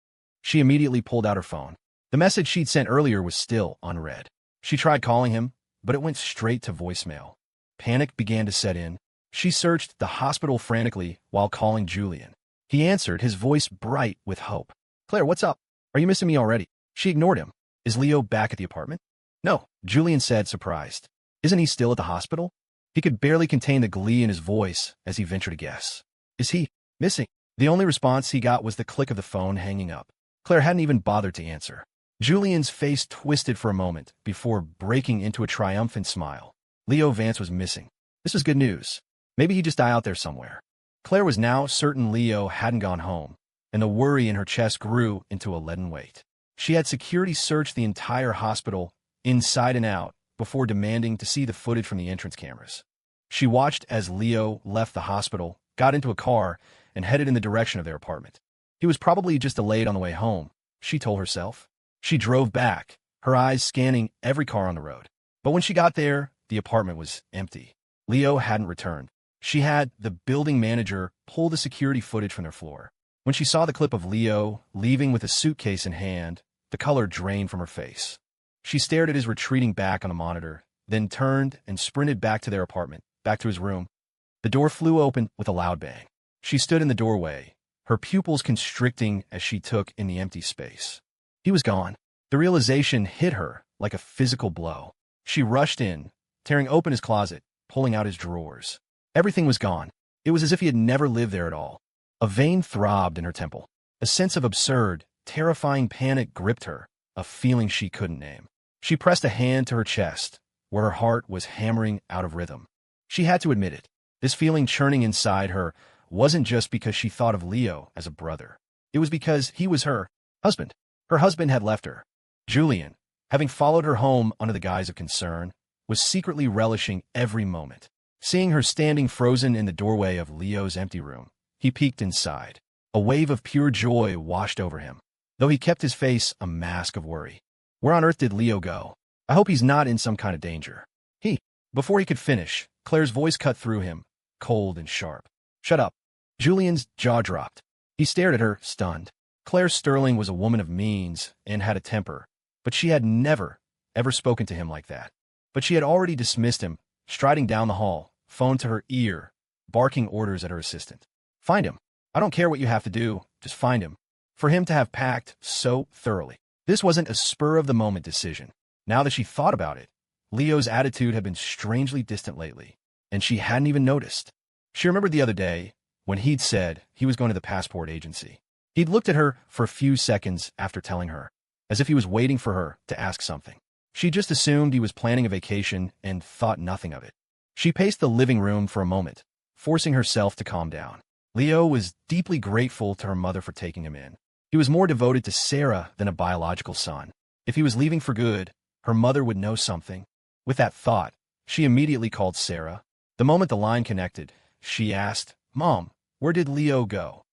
She immediately pulled out her phone. The message she'd sent earlier was still unread. She tried calling him, but it went straight to voicemail. Panic began to set in. She searched the hospital frantically while calling Julian. He answered, his voice bright with hope. "Claire, what's up? Are you missing me already?" She ignored him. "Is Leo back at the apartment?" "No," Julian said, surprised. "Isn't he still at the hospital?" He could barely contain the glee in his voice as he ventured a guess. "Is he missing?" The only response he got was the click of the phone hanging up. Claire hadn't even bothered to answer. Julian's face twisted for a moment before breaking into a triumphant smile. Leo Vance was missing. This was good news. Maybe he'd just die out there somewhere. Claire was now certain Leo hadn't gone home, and the worry in her chest grew into a leaden weight. She had security search the entire hospital, inside and out, before demanding to see the footage from the entrance cameras. She watched as Leo left the hospital, got into a car, and headed in the direction of their apartment. He was probably just delayed on the way home, she told herself. She drove back, her eyes scanning every car on the road. But when she got there, the apartment was empty. Leo hadn't returned. She had the building manager pull the security footage from their floor. When she saw the clip of Leo leaving with a suitcase in hand, the color drained from her face. She stared at his retreating back on the monitor, then turned and sprinted back to their apartment, back to his room. The door flew open with a loud bang. She stood in the doorway, her pupils constricting as she took in the empty space. He was gone. The realization hit her like a physical blow. She rushed in, tearing open his closet, pulling out his drawers. Everything was gone. It was as if he had never lived there at all. A vein throbbed in her temple. A sense of absurd, terrifying panic gripped her, a feeling she couldn't name. She pressed a hand to her chest, where her heart was hammering out of rhythm. She had to admit it. This feeling churning inside her wasn't just because she thought of Leo as a brother. It was because he was her husband. Her husband had left her. Julian, having followed her home under the guise of concern, was secretly relishing every moment. Seeing her standing frozen in the doorway of Leo's empty room, he peeked inside. A wave of pure joy washed over him, though he kept his face a mask of worry. Where on earth did Leo go? I hope he's not in some kind of danger. Before he could finish, Claire's voice cut through him, cold and sharp. "Shut up." Julian's jaw dropped. He stared at her, stunned. Claire Sterling was a woman of means and had a temper, but she had never, ever spoken to him like that. But she had already dismissed him, striding down the hall, phone to her ear, barking orders at her assistant. "Find him. I don't care what you have to do, just find him." For him to have packed so thoroughly. This wasn't a spur-of-the-moment decision. Now that she thought about it, Leo's attitude had been strangely distant lately, and she hadn't even noticed. She remembered the other day when he'd said he was going to the passport agency. He'd looked at her for a few seconds after telling her, as if he was waiting for her to ask something. She just assumed he was planning a vacation and thought nothing of it. She paced the living room for a moment, forcing herself to calm down. Leo was deeply grateful to her mother for taking him in. He was more devoted to Sarah than a biological son. If he was leaving for good, her mother would know something. With that thought, she immediately called Sarah. The moment the line connected, she asked, "Mom, where did Leo go?"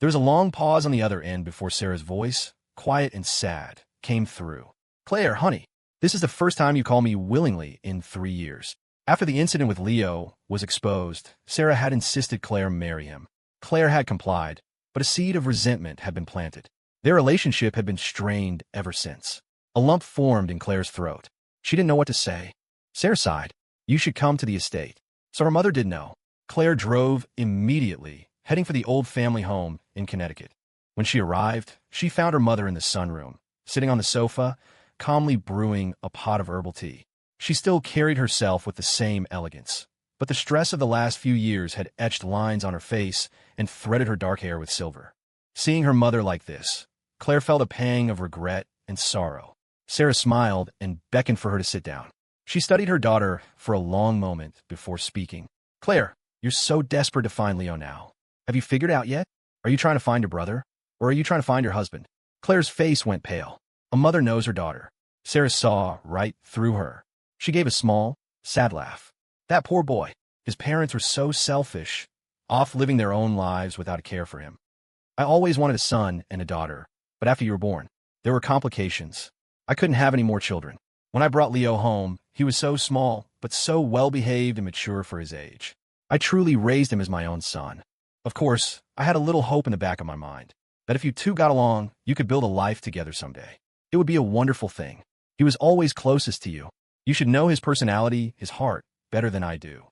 There was a long pause on the other end before Sarah's voice, quiet and sad, came through. "Claire, honey, this is the first time you call me willingly in 3 years." After the incident with Leo was exposed, Sarah had insisted Claire marry him. Claire had complied, but a seed of resentment had been planted. Their relationship had been strained ever since. A lump formed in Claire's throat. She didn't know what to say. Sarah sighed. "You should come to the estate." So her mother did know. Claire drove immediately, heading for the old family home in Connecticut. When she arrived, she found her mother in the sunroom, sitting on the sofa, calmly brewing a pot of herbal tea. She still carried herself with the same elegance, but the stress of the last few years had etched lines on her face and threaded her dark hair with silver. Seeing her mother like this, Claire felt a pang of regret and sorrow. Sarah smiled and beckoned for her to sit down. She studied her daughter for a long moment before speaking. "Claire, you're so desperate to find Leo now. Have you figured out yet? Are you trying to find your brother? Or are you trying to find your husband?" Claire's face went pale. A mother knows her daughter. Sarah saw right through her. She gave a small, sad laugh. That poor boy. His parents were so selfish, off living their own lives without a care for him. I always wanted a son and a daughter, but after you were born, there were complications. I couldn't have any more children. When I brought Leo home, he was so small, but so well-behaved and mature for his age. I truly raised him as my own son. Of course, I had a little hope in the back of my mind, that if you two got along, you could build a life together someday. It would be a wonderful thing. He was always closest to you. You should know his personality, his heart, better than I do.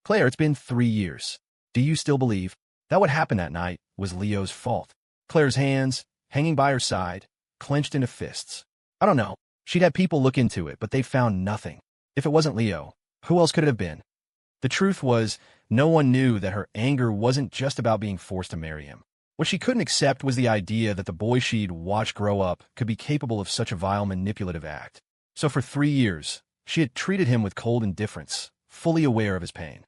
Claire, it's been 3 years. Do you still believe that what happened that night was Leo's fault? Claire's hands, hanging by her side, clenched into fists. I don't know. She'd had people look into it, but they found nothing. If it wasn't Leo, who else could it have been? The truth was, no one knew that her anger wasn't just about being forced to marry him. What she couldn't accept was the idea that the boy she'd watched grow up could be capable of such a vile manipulative act. So for 3 years, she had treated him with cold indifference, fully aware of his pain.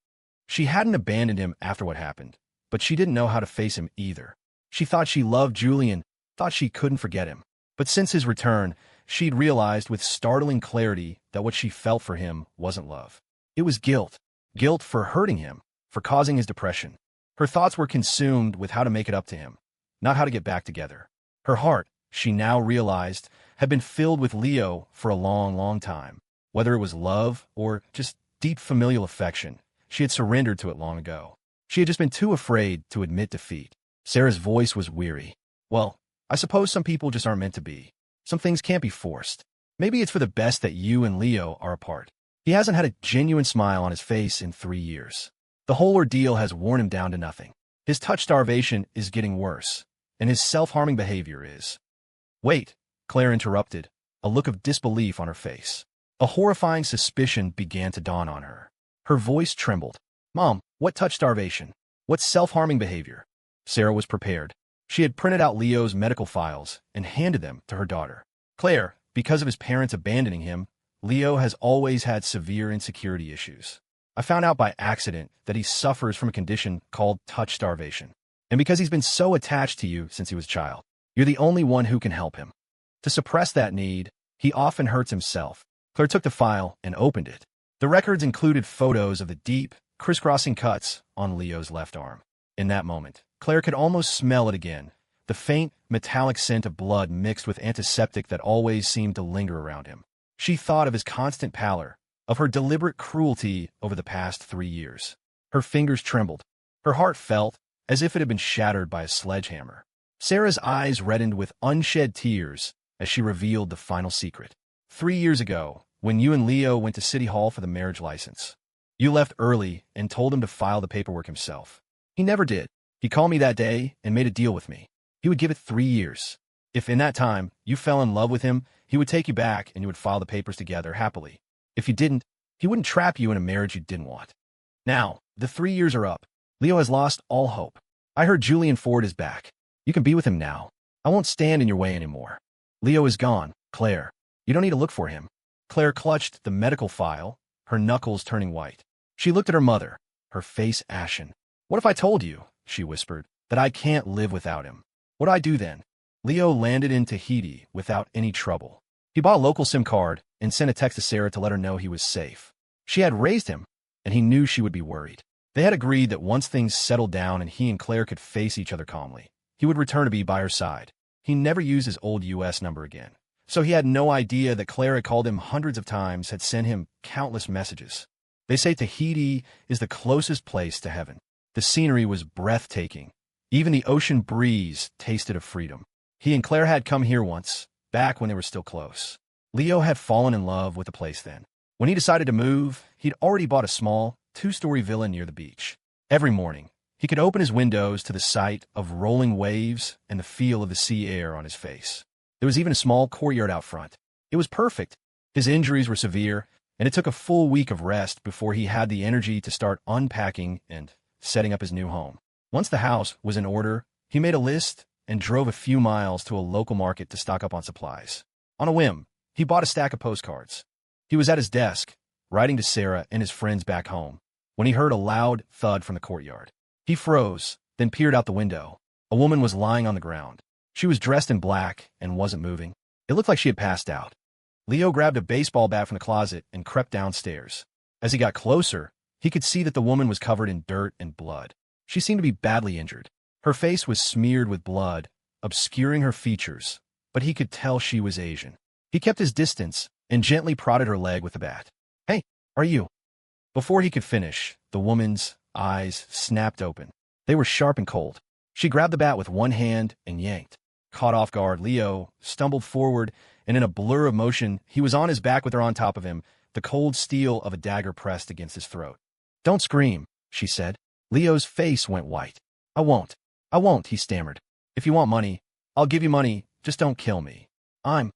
She hadn't abandoned him after what happened, but she didn't know how to face him either. She thought she loved Julian, thought she couldn't forget him. But since his return, she'd realized with startling clarity that what she felt for him wasn't love. It was guilt. Guilt for hurting him, for causing his depression. Her thoughts were consumed with how to make it up to him, not how to get back together. Her heart, she now realized, had been filled with Leo for a long, long time. Whether it was love or just deep familial affection, she had surrendered to it long ago. She had just been too afraid to admit defeat. Sarah's voice was weary. Well, I suppose some people just aren't meant to be. Some things can't be forced. Maybe it's for the best that you and Leo are apart. He hasn't had a genuine smile on his face in 3 years. The whole ordeal has worn him down to nothing. His touch starvation is getting worse, and his self-harming behavior is. Wait, Claire interrupted, a look of disbelief on her face. A horrifying suspicion began to dawn on her. Her voice trembled. Mom, what touch starvation? What self-harming behavior? Sarah was prepared. She had printed out Leo's medical files and handed them to her daughter. Claire, because of his parents abandoning him, Leo has always had severe insecurity issues. I found out by accident that he suffers from a condition called touch starvation. And because he's been so attached to you since he was a child, you're the only one who can help him. To suppress that need, he often hurts himself. Claire took the file and opened it. The records included photos of the deep, crisscrossing cuts on Leo's left arm. In that moment, Claire could almost smell it again, the faint, metallic scent of blood mixed with antiseptic that always seemed to linger around him. She thought of his constant pallor, of her deliberate cruelty over the past 3 years. Her fingers trembled. Her heart felt as if it had been shattered by a sledgehammer. Sarah's eyes reddened with unshed tears as she revealed the final secret. 3 years ago, when you and Leo went to City Hall for the marriage license, you left early and told him to file the paperwork himself. He never did. He called me that day and made a deal with me. He would give it 3 years. If in that time you fell in love with him, he would take you back and you would file the papers together happily. If you didn't, he wouldn't trap you in a marriage you didn't want. Now, the 3 years are up. Leo has lost all hope. I heard Julian Ford is back. You can be with him now. I won't stand in your way anymore. Leo is gone, Claire. You don't need to look for him. Claire clutched the medical file, her knuckles turning white. She looked at her mother, her face ashen. What if I told you, she whispered, that I can't live without him? What do I do then? Leo landed in Tahiti without any trouble. He bought a local SIM card and sent a text to Sarah to let her know he was safe. She had raised him, and he knew she would be worried. They had agreed that once things settled down and he and Claire could face each other calmly, he would return to be by her side. He never used his old U.S. number again, so he had no idea that Claire had called him hundreds of times, had sent him countless messages. They say Tahiti is the closest place to heaven. The scenery was breathtaking. Even the ocean breeze tasted of freedom. He and Claire had come here once, back when they were still close. Leo had fallen in love with the place then. When he decided to move, he'd already bought a small, 2-story villa near the beach. Every morning, he could open his windows to the sight of rolling waves and the feel of the sea air on his face. There was even a small courtyard out front. It was perfect. His injuries were severe, and it took a full week of rest before he had the energy to start unpacking and setting up his new home. Once the house was in order, he made a list and drove a few miles to a local market to stock up on supplies. On a whim, he bought a stack of postcards. He was at his desk, writing to Sarah and his friends back home, when he heard a loud thud from the courtyard. He froze, then peered out the window. A woman was lying on the ground. She was dressed in black and wasn't moving. It looked like she had passed out. Leo grabbed a baseball bat from the closet and crept downstairs. As he got closer, he could see that the woman was covered in dirt and blood. She seemed to be badly injured. Her face was smeared with blood, obscuring her features, but he could tell she was Asian. He kept his distance and gently prodded her leg with the bat. "Hey, are you?" Before he could finish, the woman's eyes snapped open. They were sharp and cold. She grabbed the bat with one hand and yanked. Caught off guard, Leo stumbled forward, and in a blur of motion, he was on his back with her on top of him, the cold steel of a dagger pressed against his throat. "Don't scream," she said. Leo's face went white. I won't, he stammered. "If you want money, I'll give you money, just don't kill me. I'm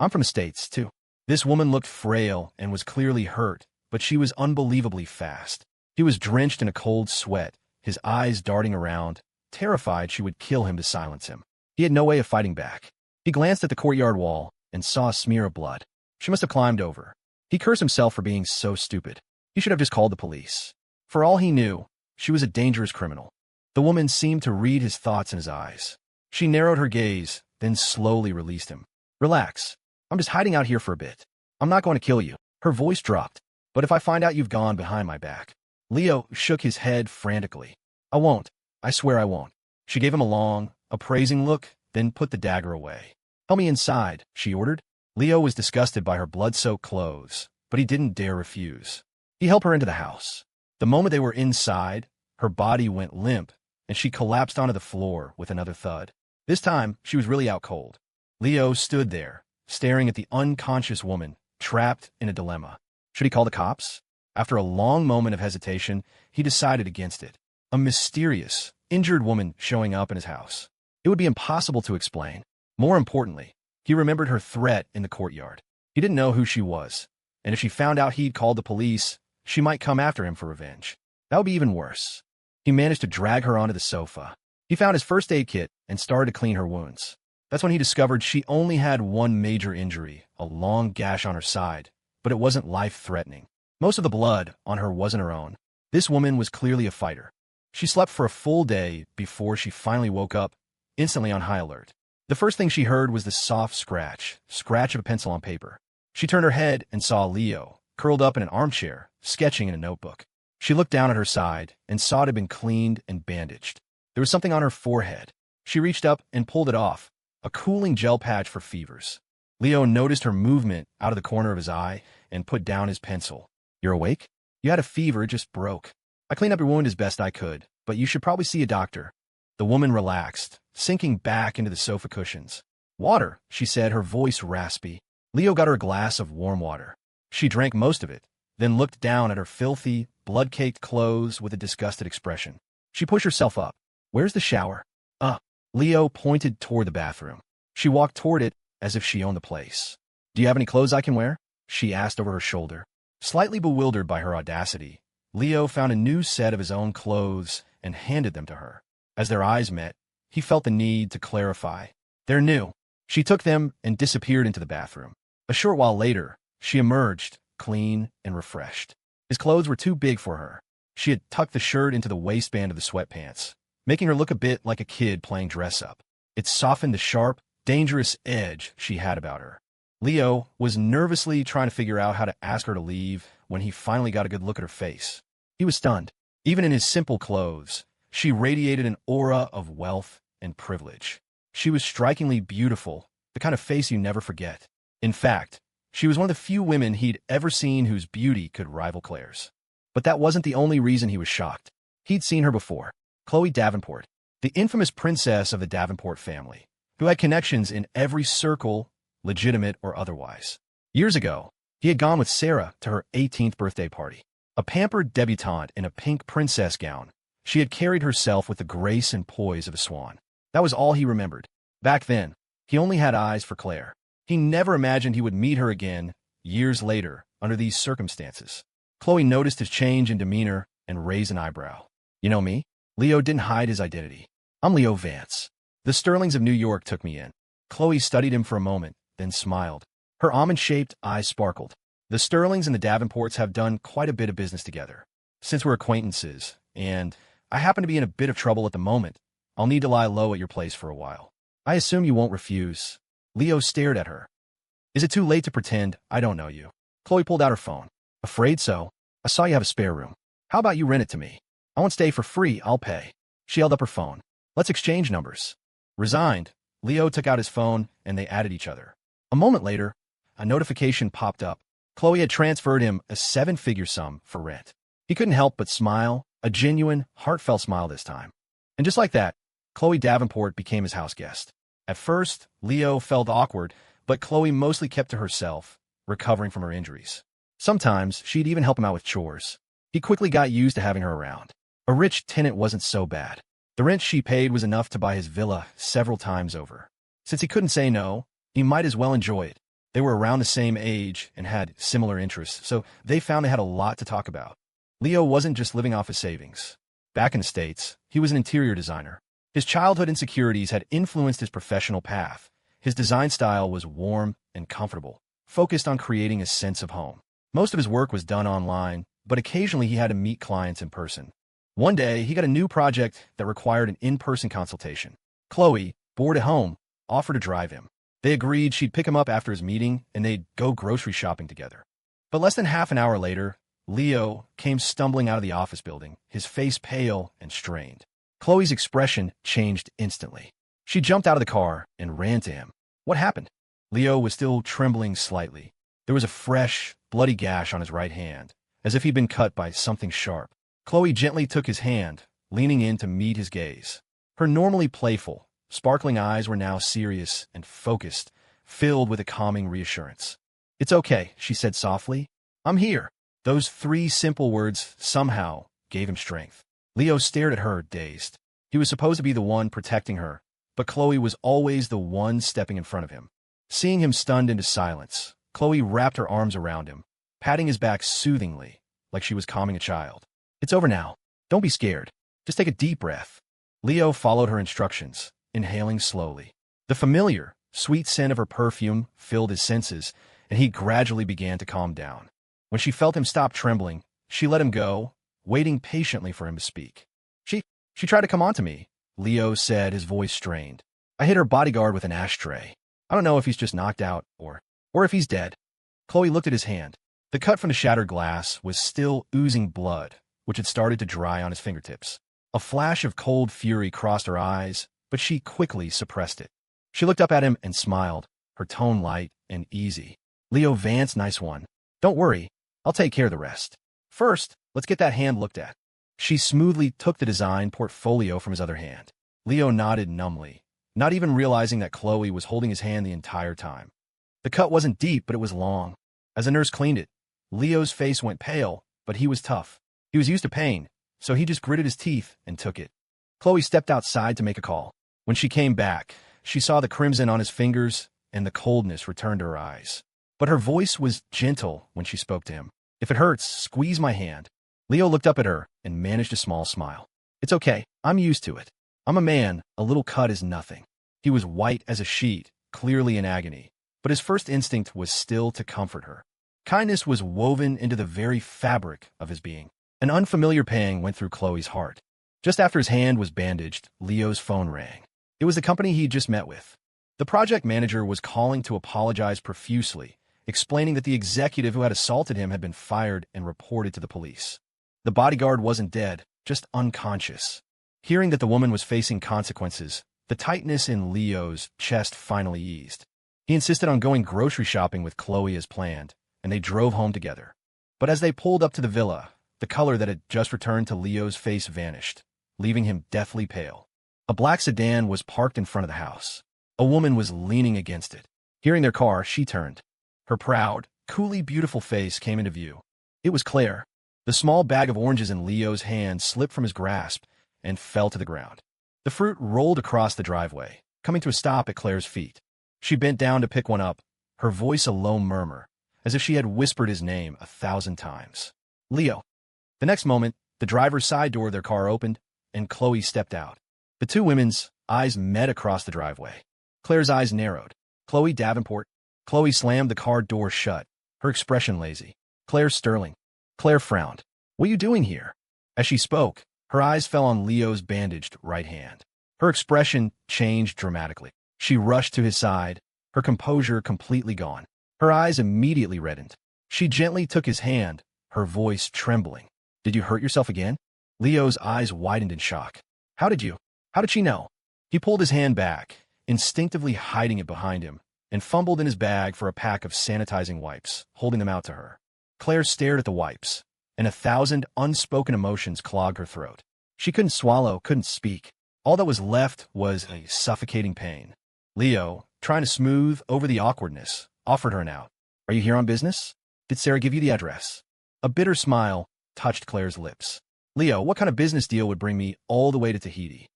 from the States, too." This woman looked frail and was clearly hurt, but she was unbelievably fast. He was drenched in a cold sweat, his eyes darting around, terrified she would kill him to silence him. He had no way of fighting back. He glanced at the courtyard wall and saw a smear of blood. She must have climbed over. He cursed himself for being so stupid. He should have just called the police. For all he knew, she was a dangerous criminal. The woman seemed to read his thoughts in his eyes. She narrowed her gaze, then slowly released him. "Relax. I'm just hiding out here for a bit. I'm not going to kill you." Her voice dropped. "But if I find out you've gone behind my back..." Leo shook his head frantically. "I won't. I swear I won't." She gave him a long, appraising look, then put the dagger away. "Help me inside," she ordered. Leo was disgusted by her blood-soaked clothes, but he didn't dare refuse. He helped her into the house. The moment they were inside, her body went limp, and she collapsed onto the floor with another thud. This time, she was really out cold. Leo stood there, staring at the unconscious woman, trapped in a dilemma. Should he call the cops? After a long moment of hesitation, he decided against it. A mysterious, injured woman showing up in his house. It would be impossible to explain. More importantly, he remembered her threat in the courtyard. He didn't know who she was, and if she found out he'd called the police, she might come after him for revenge. That would be even worse. He managed to drag her onto the sofa. He found his first aid kit and started to clean her wounds. That's when he discovered she only had one major injury, a long gash on her side, but it wasn't life-threatening. Most of the blood on her wasn't her own. This woman was clearly a fighter. She slept for a full day before she finally woke up, instantly on high alert. The first thing she heard was the soft scratch of a pencil on paper. She turned her head and saw Leo, curled up in an armchair, sketching in a notebook. She looked down at her side and saw it had been cleaned and bandaged. There was something on her forehead. She reached up and pulled it off, a cooling gel patch for fevers. Leo noticed her movement out of the corner of his eye and put down his pencil. "You're awake? You had a fever, it just broke. I cleaned up your wound as best I could, but you should probably see a doctor." The woman relaxed, sinking back into the sofa cushions. "Water," she said, her voice raspy. Leo got her a glass of warm water. She drank most of it, then looked down at her filthy, blood-caked clothes with a disgusted expression. She pushed herself up. "Where's the shower?" Leo pointed toward the bathroom. She walked toward it as if she owned the place. "Do you have any clothes I can wear?" she asked over her shoulder. Slightly bewildered by her audacity, Leo found a new set of his own clothes and handed them to her. As their eyes met, he felt the need to clarify. "They're new." She took them and disappeared into the bathroom. A short while later, she emerged, clean and refreshed. His clothes were too big for her. She had tucked the shirt into the waistband of the sweatpants, making her look a bit like a kid playing dress-up. It softened the sharp, dangerous edge she had about her. Leo was nervously trying to figure out how to ask her to leave when he finally got a good look at her face. He was stunned. Even in his simple clothes, she radiated an aura of wealth and privilege. She was strikingly beautiful, the kind of face you never forget. In fact, she was one of the few women he'd ever seen whose beauty could rival Claire's. But that wasn't the only reason he was shocked. He'd seen her before. Chloe Davenport, the infamous princess of the Davenport family, who had connections in every circle, legitimate or otherwise. Years ago, he had gone with Sarah to her 18th birthday party. A pampered debutante in a pink princess gown, she had carried herself with the grace and poise of a swan. That was all he remembered. Back then, he only had eyes for Claire. He never imagined he would meet her again, years later, under these circumstances. Chloe noticed his change in demeanor and raised an eyebrow. You know me? Leo didn't hide his identity. I'm Leo Vance. The Sterlings of New York took me in. Chloe studied him for a moment, then smiled. Her almond-shaped eyes sparkled. The Sterlings and the Davenports have done quite a bit of business together. Since we're acquaintances, and I happen to be in a bit of trouble at the moment, I'll need to lie low at your place for a while. I assume you won't refuse. Leo stared at her. Is it too late to pretend I don't know you? Chloe pulled out her phone. Afraid so. I saw you have a spare room. How about you rent it to me? I won't stay for free, I'll pay. She held up her phone. Let's exchange numbers. Resigned, Leo took out his phone and they added each other. A moment later, a notification popped up. Chloe had transferred him a 7-figure sum for rent. He couldn't help but smile, a genuine, heartfelt smile this time. And just like that, Chloe Davenport became his house guest. At first, Leo felt awkward, but Chloe mostly kept to herself, recovering from her injuries. Sometimes, she'd even help him out with chores. He quickly got used to having her around. A rich tenant wasn't so bad. The rent she paid was enough to buy his villa several times over. Since he couldn't say no, he might as well enjoy it. They were around the same age and had similar interests, so they found they had a lot to talk about. Leo wasn't just living off his savings. Back in the States, he was an interior designer. His childhood insecurities had influenced his professional path. His design style was warm and comfortable, focused on creating a sense of home. Most of his work was done online, but occasionally he had to meet clients in person. One day, he got a new project that required an in-person consultation. Chloe, bored at home, offered to drive him. They agreed she'd pick him up after his meeting, and they'd go grocery shopping together. But less than half an hour later, Leo came stumbling out of the office building, his face pale and strained. Chloe's expression changed instantly. She jumped out of the car and ran to him. What happened? Leo was still trembling slightly. There was a fresh, bloody gash on his right hand, as if he'd been cut by something sharp. Chloe gently took his hand, leaning in to meet his gaze. Her normally playful, sparkling eyes were now serious and focused, filled with a calming reassurance. It's okay, she said softly. I'm here. Those 3 simple words somehow gave him strength. Leo stared at her, dazed. He was supposed to be the one protecting her, but Chloe was always the one stepping in front of him. Seeing him stunned into silence, Chloe wrapped her arms around him, patting his back soothingly, like she was calming a child. It's over now. Don't be scared. Just take a deep breath. Leo followed her instructions, inhaling slowly. The familiar, sweet scent of her perfume filled his senses, and he gradually began to calm down. When she felt him stop trembling, she let him go, waiting patiently for him to speak. She tried to come on to me, Leo said, his voice strained. I hit her bodyguard with an ashtray. I don't know if he's just knocked out or if he's dead. Chloe looked at his hand. The cut from the shattered glass was still oozing blood, which had started to dry on his fingertips. A flash of cold fury crossed her eyes, but she quickly suppressed it. She looked up at him and smiled, her tone light and easy. Leo Vance, nice one. Don't worry, I'll take care of the rest. First, let's get that hand looked at. She smoothly took the design portfolio from his other hand. Leo nodded numbly, not even realizing that Chloe was holding his hand the entire time. The cut wasn't deep, but it was long. As the nurse cleaned it, Leo's face went pale, but he was tough. He was used to pain, so he just gritted his teeth and took it. Chloe stepped outside to make a call. When she came back, she saw the crimson on his fingers and the coldness returned to her eyes. But her voice was gentle when she spoke to him. If it hurts, squeeze my hand. Leo looked up at her and managed a small smile. It's okay, I'm used to it. I'm a man, a little cut is nothing. He was white as a sheet, clearly in agony, but his first instinct was still to comfort her. Kindness was woven into the very fabric of his being. An unfamiliar pang went through Chloe's heart. Just after his hand was bandaged, Leo's phone rang. It was the company he'd just met with. The project manager was calling to apologize profusely, explaining that the executive who had assaulted him had been fired and reported to the police. The bodyguard wasn't dead, just unconscious. Hearing that the woman was facing consequences, the tightness in Leo's chest finally eased. He insisted on going grocery shopping with Chloe as planned, and they drove home together. But as they pulled up to the villa, the color that had just returned to Leo's face vanished, leaving him deathly pale. A black sedan was parked in front of the house. A woman was leaning against it. Hearing their car, she turned. Her proud, coolly beautiful face came into view. It was Claire. The small bag of oranges in Leo's hand slipped from his grasp and fell to the ground. The fruit rolled across the driveway, coming to a stop at Claire's feet. She bent down to pick one up, her voice a low murmur, as if she had whispered his name 1,000 times. Leo. The next moment, the driver's side door of their car opened, and Chloe stepped out. The two women's eyes met across the driveway. Claire's eyes narrowed. Chloe Davenport. Chloe slammed the car door shut, her expression lazy. Claire Sterling. Claire frowned. What are you doing here? As she spoke, her eyes fell on Leo's bandaged right hand. Her expression changed dramatically. She rushed to his side, her composure completely gone. Her eyes immediately reddened. She gently took his hand, her voice trembling. Did you hurt yourself again? Leo's eyes widened in shock. How did she know? He pulled his hand back, instinctively hiding it behind him, and fumbled in his bag for a pack of sanitizing wipes, holding them out to her. Claire stared at the wipes, and 1,000 unspoken emotions clogged her throat. She couldn't swallow, couldn't speak. All that was left was a suffocating pain. Leo, trying to smooth over the awkwardness, offered her an out. Are you here on business? Did Sarah give you the address? A bitter smile touched Claire's lips. Leo, what kind of business deal would bring me all the way to Tahiti?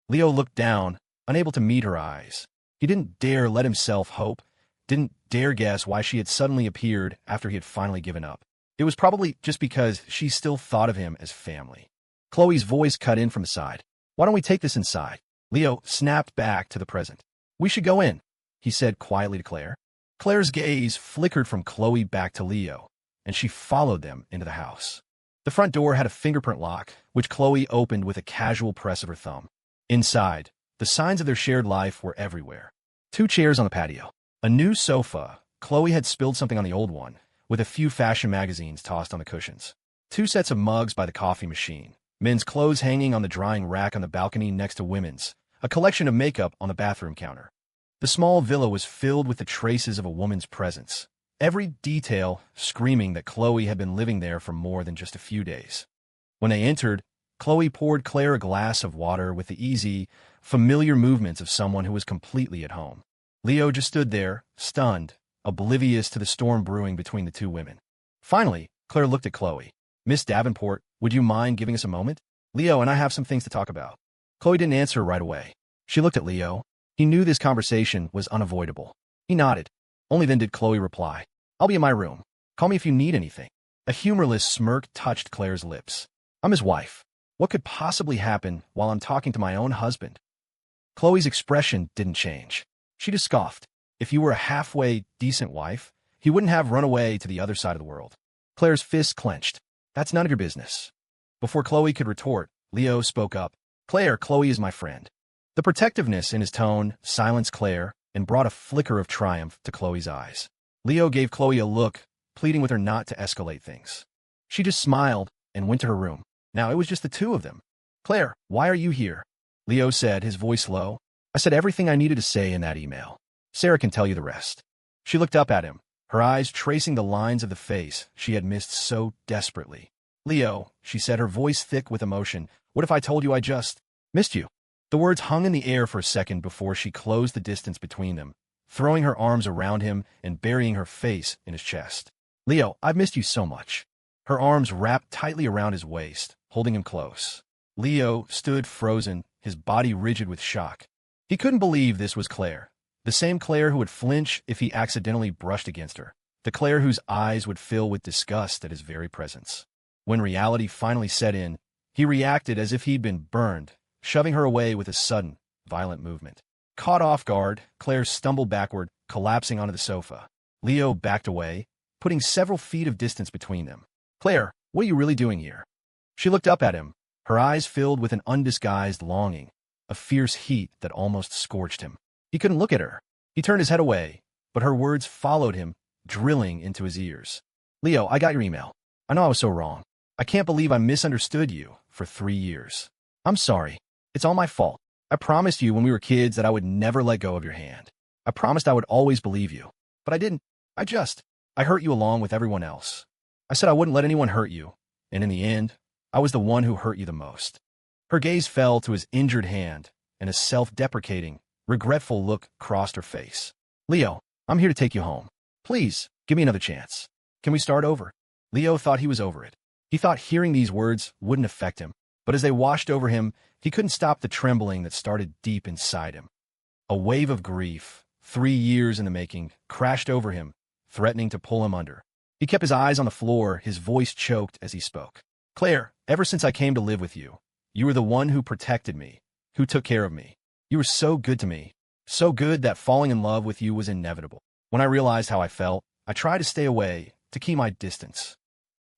Leo looked down, unable to meet her eyes. He didn't dare let himself hope, didn't dare guess why she had suddenly appeared after he had finally given up. It was probably just because she still thought of him as family. Chloe's voice cut in from the side. Why don't we take this inside? Leo snapped back to the present. We should go in, he said quietly to Claire. Claire's gaze flickered from Chloe back to Leo, and she followed them into the house. The front door had a fingerprint lock, which Chloe opened with a casual press of her thumb. Inside, the signs of their shared life were everywhere. 2 chairs on the patio. A new sofa. Chloe had spilled something on the old one, with a few fashion magazines tossed on the cushions. 2 sets of mugs by the coffee machine. Men's clothes hanging on the drying rack on the balcony next to women's. A collection of makeup on the bathroom counter. The small villa was filled with the traces of a woman's presence. Every detail screaming that Chloe had been living there for more than just a few days. When they entered, Chloe poured Claire a glass of water with the easy, familiar movements of someone who was completely at home. Leo just stood there, stunned, oblivious to the storm brewing between the 2 women. Finally, Claire looked at Chloe. Miss Davenport, would you mind giving us a moment? Leo and I have some things to talk about. Chloe didn't answer right away. She looked at Leo. He knew this conversation was unavoidable. He nodded. Only then did Chloe reply. I'll be in my room. Call me if you need anything. A humorless smirk touched Claire's lips. I'm his wife. What could possibly happen while I'm talking to my own husband? Chloe's expression didn't change. She just scoffed. If you were a halfway decent wife, he wouldn't have run away to the other side of the world. Claire's fists clenched. That's none of your business. Before Chloe could retort, Leo spoke up. Claire, Chloe is my friend. The protectiveness in his tone silenced Claire and brought a flicker of triumph to Chloe's eyes. Leo gave Chloe a look, pleading with her not to escalate things. She just smiled and went to her room. Now it was just the 2 of them. Claire, why are you here? Leo said, his voice low. I said everything I needed to say in that email. Sarah can tell you the rest. She looked up at him, her eyes tracing the lines of the face she had missed so desperately. Leo, she said, her voice thick with emotion, what if I told you I just missed you? The words hung in the air for a second before she closed the distance between them, throwing her arms around him and burying her face in his chest. Leo, I've missed you so much. Her arms wrapped tightly around his waist, holding him close. Leo stood frozen, his body rigid with shock. He couldn't believe this was Claire, the same Claire who would flinch if he accidentally brushed against her, the Claire whose eyes would fill with disgust at his very presence. When reality finally set in, he reacted as if he'd been burned, shoving her away with a sudden, violent movement. Caught off guard, Claire stumbled backward, collapsing onto the sofa. Leo backed away, putting several feet of distance between them. Claire, what are you really doing here? She looked up at him, her eyes filled with an undisguised longing, a fierce heat that almost scorched him. He couldn't look at her. He turned his head away, but her words followed him, drilling into his ears. Leo, I got your email. I know I was so wrong. I can't believe I misunderstood you for 3 years. I'm sorry. It's all my fault. I promised you when we were kids that I would never let go of your hand. I promised I would always believe you. But I didn't. I hurt you along with everyone else. I said I wouldn't let anyone hurt you. And in the end, I was the one who hurt you the most. Her gaze fell to his injured hand, and a self-deprecating, regretful look crossed her face. Leo, I'm here to take you home. Please, give me another chance. Can we start over? Leo thought he was over it. He thought hearing these words wouldn't affect him, but as they washed over him, he couldn't stop the trembling that started deep inside him. A wave of grief, 3 years in the making, crashed over him, threatening to pull him under. He kept his eyes on the floor, his voice choked as he spoke. Claire, ever since I came to live with you, you were the one who protected me, who took care of me. You were so good to me, so good that falling in love with you was inevitable. When I realized how I felt, I tried to stay away, to keep my distance.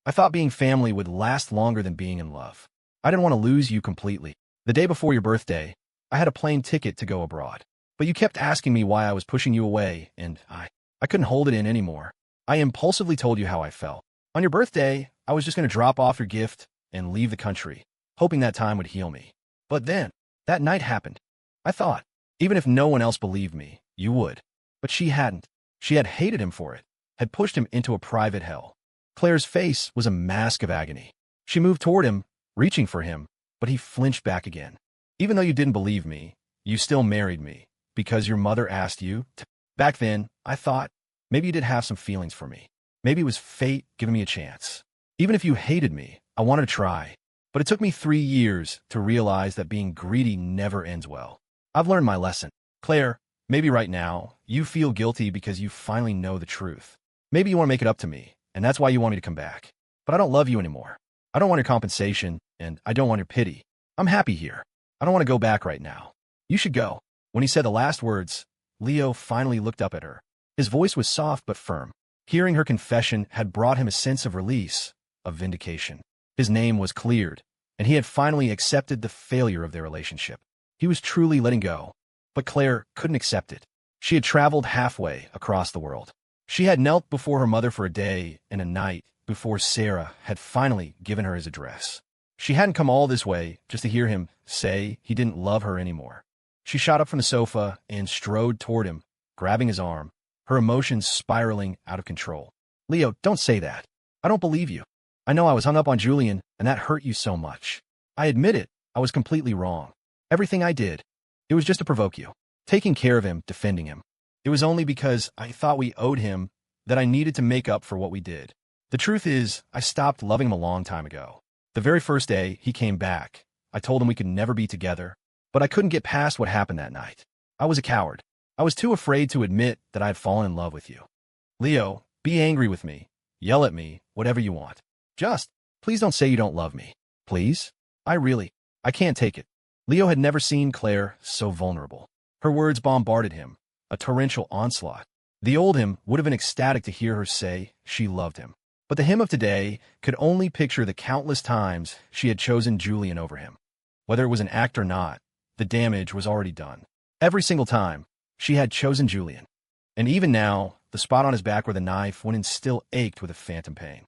I thought being family would last longer than being in love. I didn't want to lose you completely. The day before your birthday, I had a plane ticket to go abroad. But you kept asking me why I was pushing you away, and I couldn't hold it in anymore. I impulsively told you how I felt. On your birthday, I was just going to drop off your gift and leave the country, hoping that time would heal me. But then, that night happened. I thought, even if no one else believed me, you would. But she hadn't. She had hated him for it, had pushed him into a private hell. Claire's face was a mask of agony. She moved toward him, reaching for him, but he flinched back again. Even though you didn't believe me, you still married me, because your mother asked you to. Back then, I thought, maybe you did have some feelings for me. Maybe it was fate giving me a chance. Even if you hated me, I wanted to try. But it took me 3 years to realize that being greedy never ends well. I've learned my lesson. Claire, maybe right now, you feel guilty because you finally know the truth. Maybe you want to make it up to me, and that's why you want me to come back. But I don't love you anymore. I don't want your compensation, and I don't want your pity. I'm happy here. I don't want to go back right now. You should go. When he said the last words, Leo finally looked up at her. His voice was soft but firm. Hearing her confession had brought him a sense of release, of vindication. His name was cleared, and he had finally accepted the failure of their relationship. He was truly letting go. But Claire couldn't accept it. She had traveled halfway across the world. She had knelt before her mother for a day and a night before Sarah had finally given her his address. She hadn't come all this way just to hear him say he didn't love her anymore. She shot up from the sofa and strode toward him, grabbing his arm, her emotions spiraling out of control. Leo, don't say that. I don't believe you. I know I was hung up on Julian, and that hurt you so much. I admit it, I was completely wrong. Everything I did, it was just to provoke you. Taking care of him, defending him. It was only because I thought we owed him that I needed to make up for what we did. The truth is, I stopped loving him a long time ago. The very first day he came back, I told him we could never be together, but I couldn't get past what happened that night. I was a coward. I was too afraid to admit that I had fallen in love with you. Leo, be angry with me. Yell at me, whatever you want. Just, please don't say you don't love me. Please? I can't take it. Leo had never seen Claire so vulnerable. Her words bombarded him, a torrential onslaught. The old him would have been ecstatic to hear her say she loved him. But the him of today could only picture the countless times she had chosen Julian over him. Whether it was an act or not, the damage was already done. Every single time, she had chosen Julian. And even now, the spot on his back where the knife went in still ached with a phantom pain.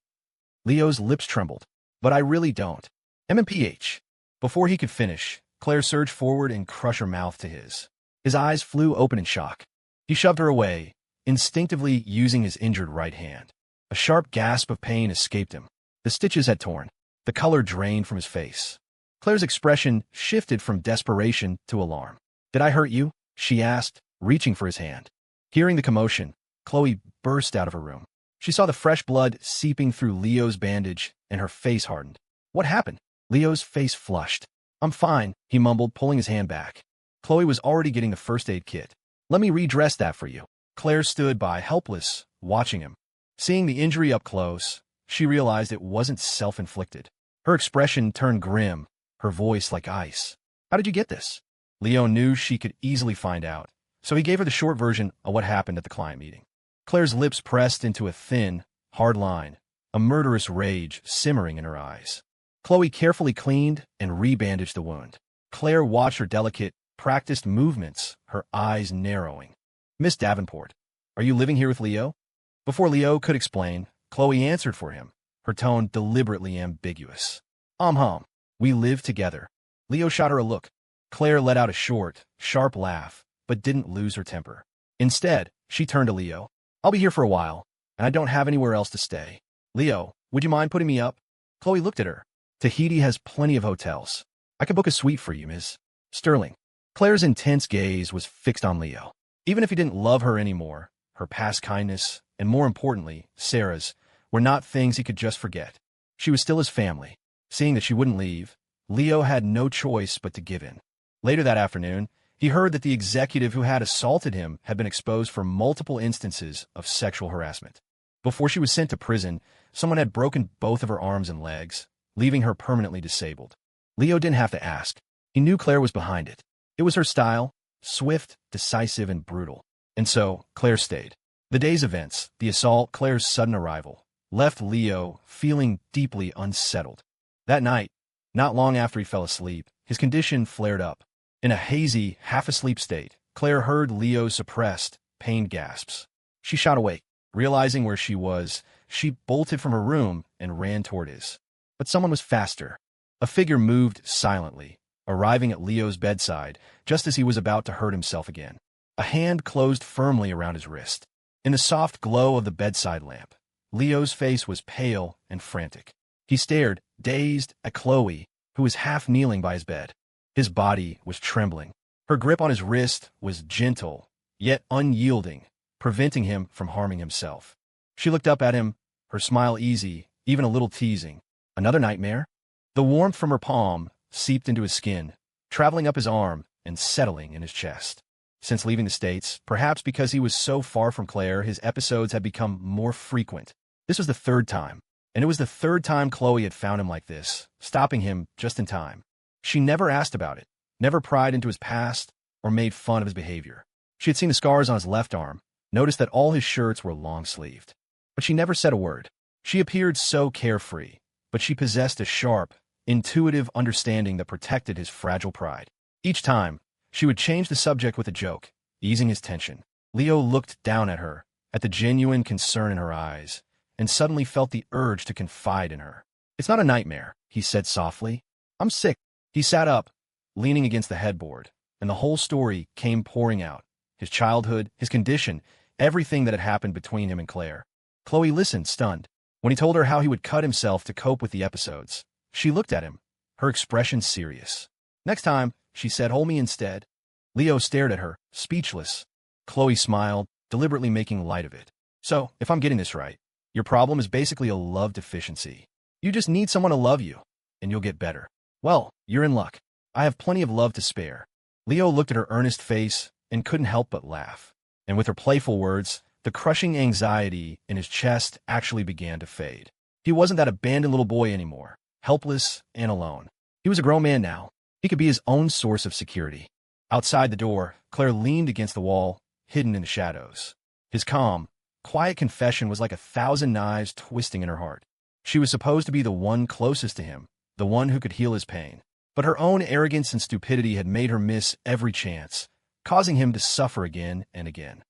Leo's lips trembled. But I really don't. MMPH. Before he could finish, Claire surged forward and crushed her mouth to his. His eyes flew open in shock. He shoved her away, instinctively using his injured right hand. A sharp gasp of pain escaped him. The stitches had torn. The color drained from his face. Claire's expression shifted from desperation to alarm. Did I hurt you? She asked, reaching for his hand. Hearing the commotion, Chloe burst out of her room. She saw the fresh blood seeping through Leo's bandage, and her face hardened. What happened? Leo's face flushed. I'm fine, he mumbled, pulling his hand back. Chloe was already getting the first aid kit. Let me redress that for you. Claire stood by, helpless, watching him. Seeing the injury up close, she realized it wasn't self-inflicted. Her expression turned grim, her voice like ice. How did you get this? Leo knew she could easily find out, so he gave her the short version of what happened at the client meeting. Claire's lips pressed into a thin, hard line, a murderous rage simmering in her eyes. Chloe carefully cleaned and rebandaged the wound. Claire watched her delicate, practiced movements, her eyes narrowing. Miss Davenport, are you living here with Leo? Before Leo could explain, Chloe answered for him, her tone deliberately ambiguous. We live together. Leo shot her a look. Claire let out a short, sharp laugh, but didn't lose her temper. Instead, she turned to Leo. I'll be here for a while, and I don't have anywhere else to stay. Leo, would you mind putting me up? Chloe looked at her. Tahiti has plenty of hotels. I could book a suite for you, Ms. Sterling. Claire's intense gaze was fixed on Leo. Even if he didn't love her anymore, her past kindness, and more importantly, Sarah's, were not things he could just forget. She was still his family. Seeing that she wouldn't leave, Leo had no choice but to give in. Later that afternoon, He heard that the executive who had assaulted him had been exposed for multiple instances of sexual harassment. Before she was sent to prison, someone had broken both of her arms and legs, leaving her permanently disabled. Leo didn't have to ask. He knew Claire was behind it. It was her style, swift, decisive, and brutal. And so, Claire stayed. The day's events, the assault, Claire's sudden arrival, left Leo feeling deeply unsettled. That night, not long after he fell asleep, his condition flared up. In a hazy, half-asleep state, Claire heard Leo's suppressed, pained gasps. She shot awake. Realizing where she was, she bolted from her room and ran toward his. But someone was faster. A figure moved silently, arriving at Leo's bedside just as he was about to hurt himself again. A hand closed firmly around his wrist. In the soft glow of the bedside lamp, Leo's face was pale and frantic. He stared, dazed, at Chloe, who was half kneeling by his bed. His body was trembling. Her grip on his wrist was gentle, yet unyielding, preventing him from harming himself. She looked up at him, her smile easy, even a little teasing. Another nightmare? The warmth from her palm seeped into his skin, traveling up his arm and settling in his chest. Since leaving the States, perhaps because he was so far from Claire, his episodes had become more frequent. This was the third time, and it was the third time Chloe had found him like this, stopping him just in time. She never asked about it, never pried into his past, or made fun of his behavior. She had seen the scars on his left arm, noticed that all his shirts were long-sleeved. But she never said a word. She appeared so carefree, but she possessed a sharp, intuitive understanding that protected his fragile pride. Each time, she would change the subject with a joke, easing his tension. Leo looked down at her, at the genuine concern in her eyes, and suddenly felt the urge to confide in her. "It's not a nightmare," he said softly. "I'm sick." He sat up, leaning against the headboard, and the whole story came pouring out. His childhood, his condition, everything that had happened between him and Claire. Chloe listened, stunned. When he told her how he would cut himself to cope with the episodes, she looked at him, her expression serious. "Next time," she said, "hold me instead." Leo stared at her, speechless. Chloe smiled, deliberately making light of it. "So, if I'm getting this right, your problem is basically a love deficiency. You just need someone to love you, and you'll get better. Well, you're in luck. I have plenty of love to spare." Leo looked at her earnest face and couldn't help but laugh. And with her playful words, the crushing anxiety in his chest actually began to fade. He wasn't that abandoned little boy anymore, helpless and alone. He was a grown man now. He could be his own source of security. Outside the door, Claire leaned against the wall, hidden in the shadows. His calm, quiet confession was like 1,000 knives twisting in her heart. She was supposed to be the one closest to him, the one who could heal his pain. But her own arrogance and stupidity had made her miss every chance, causing him to suffer again and again.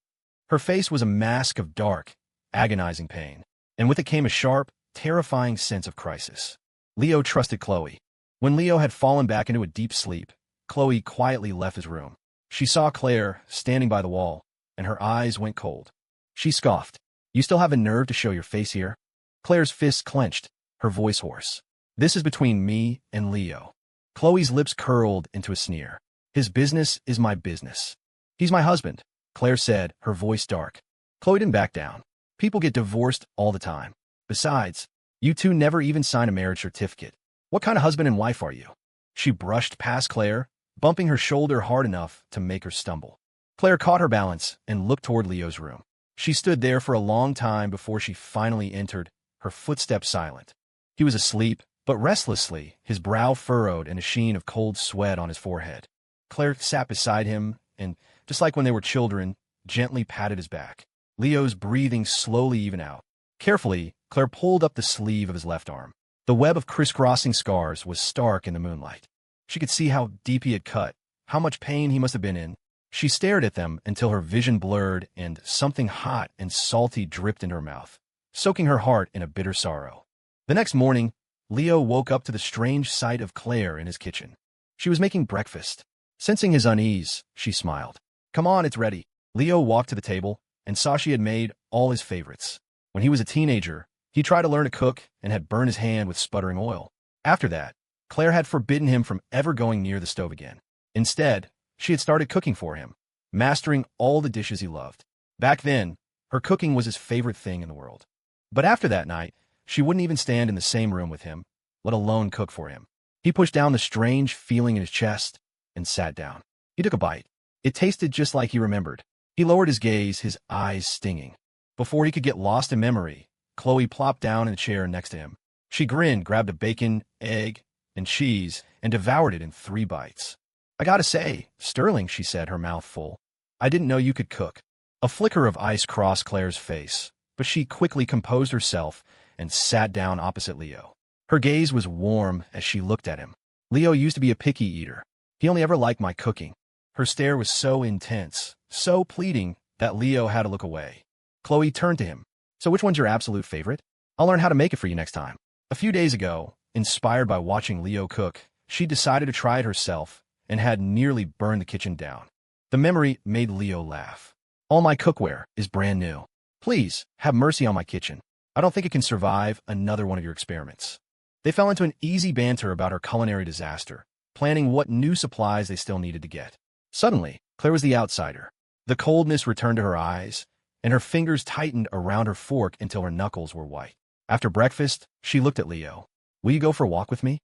Her face was a mask of dark, agonizing pain, and with it came a sharp, terrifying sense of crisis. Leo trusted Chloe. When Leo had fallen back into a deep sleep, Chloe quietly left his room. She saw Claire standing by the wall, and her eyes went cold. She scoffed. "You still have a nerve to show your face here?" Claire's fists clenched, her voice hoarse. "This is between me and Leo." Chloe's lips curled into a sneer. "His business is my business. He's my husband," Claire said, her voice dark. Chloe didn't back down. "People get divorced all the time. Besides, you two never even signed a marriage certificate. What kind of husband and wife are you?" She brushed past Claire, bumping her shoulder hard enough to make her stumble. Claire caught her balance and looked toward Leo's room. She stood there for a long time before she finally entered, her footsteps silent. He was asleep, but restlessly, his brow furrowed and a sheen of cold sweat on his forehead. Claire sat beside him and, just like when they were children, gently patted his back. Leo's breathing slowly evened out. Carefully, Claire pulled up the sleeve of his left arm. The web of crisscrossing scars was stark in the moonlight. She could see how deep he had cut, how much pain he must have been in. She stared at them until her vision blurred and something hot and salty dripped into her mouth, soaking her heart in a bitter sorrow. The next morning, Leo woke up to the strange sight of Claire in his kitchen. She was making breakfast. Sensing his unease, she smiled. "Come on, it's ready." Leo walked to the table and saw she had made all his favorites. When he was a teenager, he tried to learn to cook and had burned his hand with sputtering oil. After that, Claire had forbidden him from ever going near the stove again. Instead, she had started cooking for him, mastering all the dishes he loved. Back then, her cooking was his favorite thing in the world. But after that night, she wouldn't even stand in the same room with him, let alone cook for him. He pushed down the strange feeling in his chest and sat down. He took a bite. It tasted just like he remembered. He lowered his gaze, his eyes stinging. Before he could get lost in memory, Chloe plopped down in a chair next to him. She grinned, grabbed a bacon, egg, and cheese, and devoured it in 3 bites. "I gotta say, Sterling," she said, her mouth full, "I didn't know you could cook." A flicker of ice crossed Claire's face, but she quickly composed herself and sat down opposite Leo. Her gaze was warm as she looked at him. "Leo used to be a picky eater. He only ever liked my cooking." Her stare was so intense, so pleading, that Leo had to look away. Chloe turned to him. "So which one's your absolute favorite? I'll learn how to make it for you next time." A few days ago, inspired by watching Leo cook, she decided to try it herself and had nearly burned the kitchen down. The memory made Leo laugh. "All my cookware is brand new. Please, have mercy on my kitchen. I don't think it can survive another one of your experiments." They fell into an easy banter about her culinary disaster, planning what new supplies they still needed to get. Suddenly, Claire was the outsider. The coldness returned to her eyes, and her fingers tightened around her fork until her knuckles were white. After breakfast, she looked at Leo. "Will you go for a walk with me?"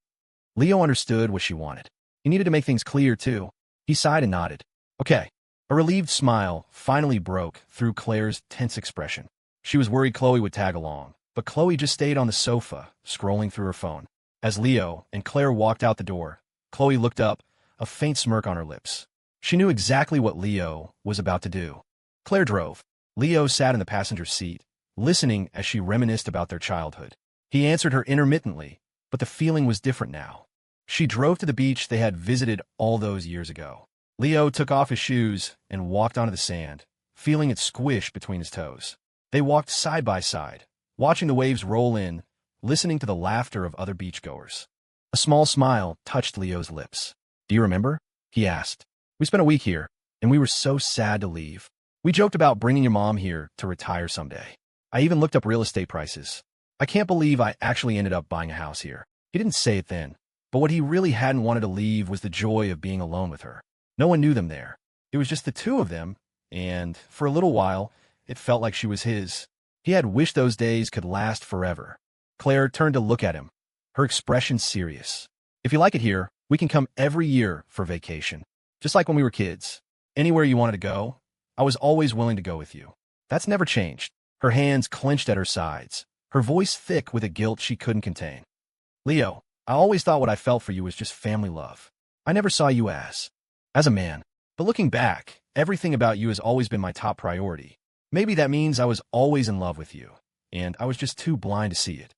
Leo understood what she wanted. He needed to make things clear, too. He sighed and nodded. "Okay." A relieved smile finally broke through Claire's tense expression. She was worried Chloe would tag along, but Chloe just stayed on the sofa, scrolling through her phone. As Leo and Claire walked out the door, Chloe looked up, a faint smirk on her lips. She knew exactly what Leo was about to do. Claire drove. Leo sat in the passenger seat, listening as she reminisced about their childhood. He answered her intermittently, but the feeling was different now. She drove to the beach they had visited all those years ago. Leo took off his shoes and walked onto the sand, feeling it squish between his toes. They walked side by side, watching the waves roll in, listening to the laughter of other beachgoers. A small smile touched Leo's lips. "Do you remember?" he asked. "We spent a week here, and we were so sad to leave. We joked about bringing your mom here to retire someday. I even looked up real estate prices. I can't believe I actually ended up buying a house here." He didn't say it then, but what he really hadn't wanted to leave was the joy of being alone with her. No one knew them there. It was just the two of them, and for a little while, it felt like she was his. He had wished those days could last forever. Claire turned to look at him, her expression serious. "If you like it here, we can come every year for vacation. Just like when we were kids. Anywhere you wanted to go, I was always willing to go with you." That's never changed. Her hands clenched at her sides, her voice thick with a guilt she couldn't contain. "Leo, I always thought what I felt for you was just family love. I never saw you as a man. But looking back, everything about you has always been my top priority. Maybe that means I was always in love with you, and I was just too blind to see it."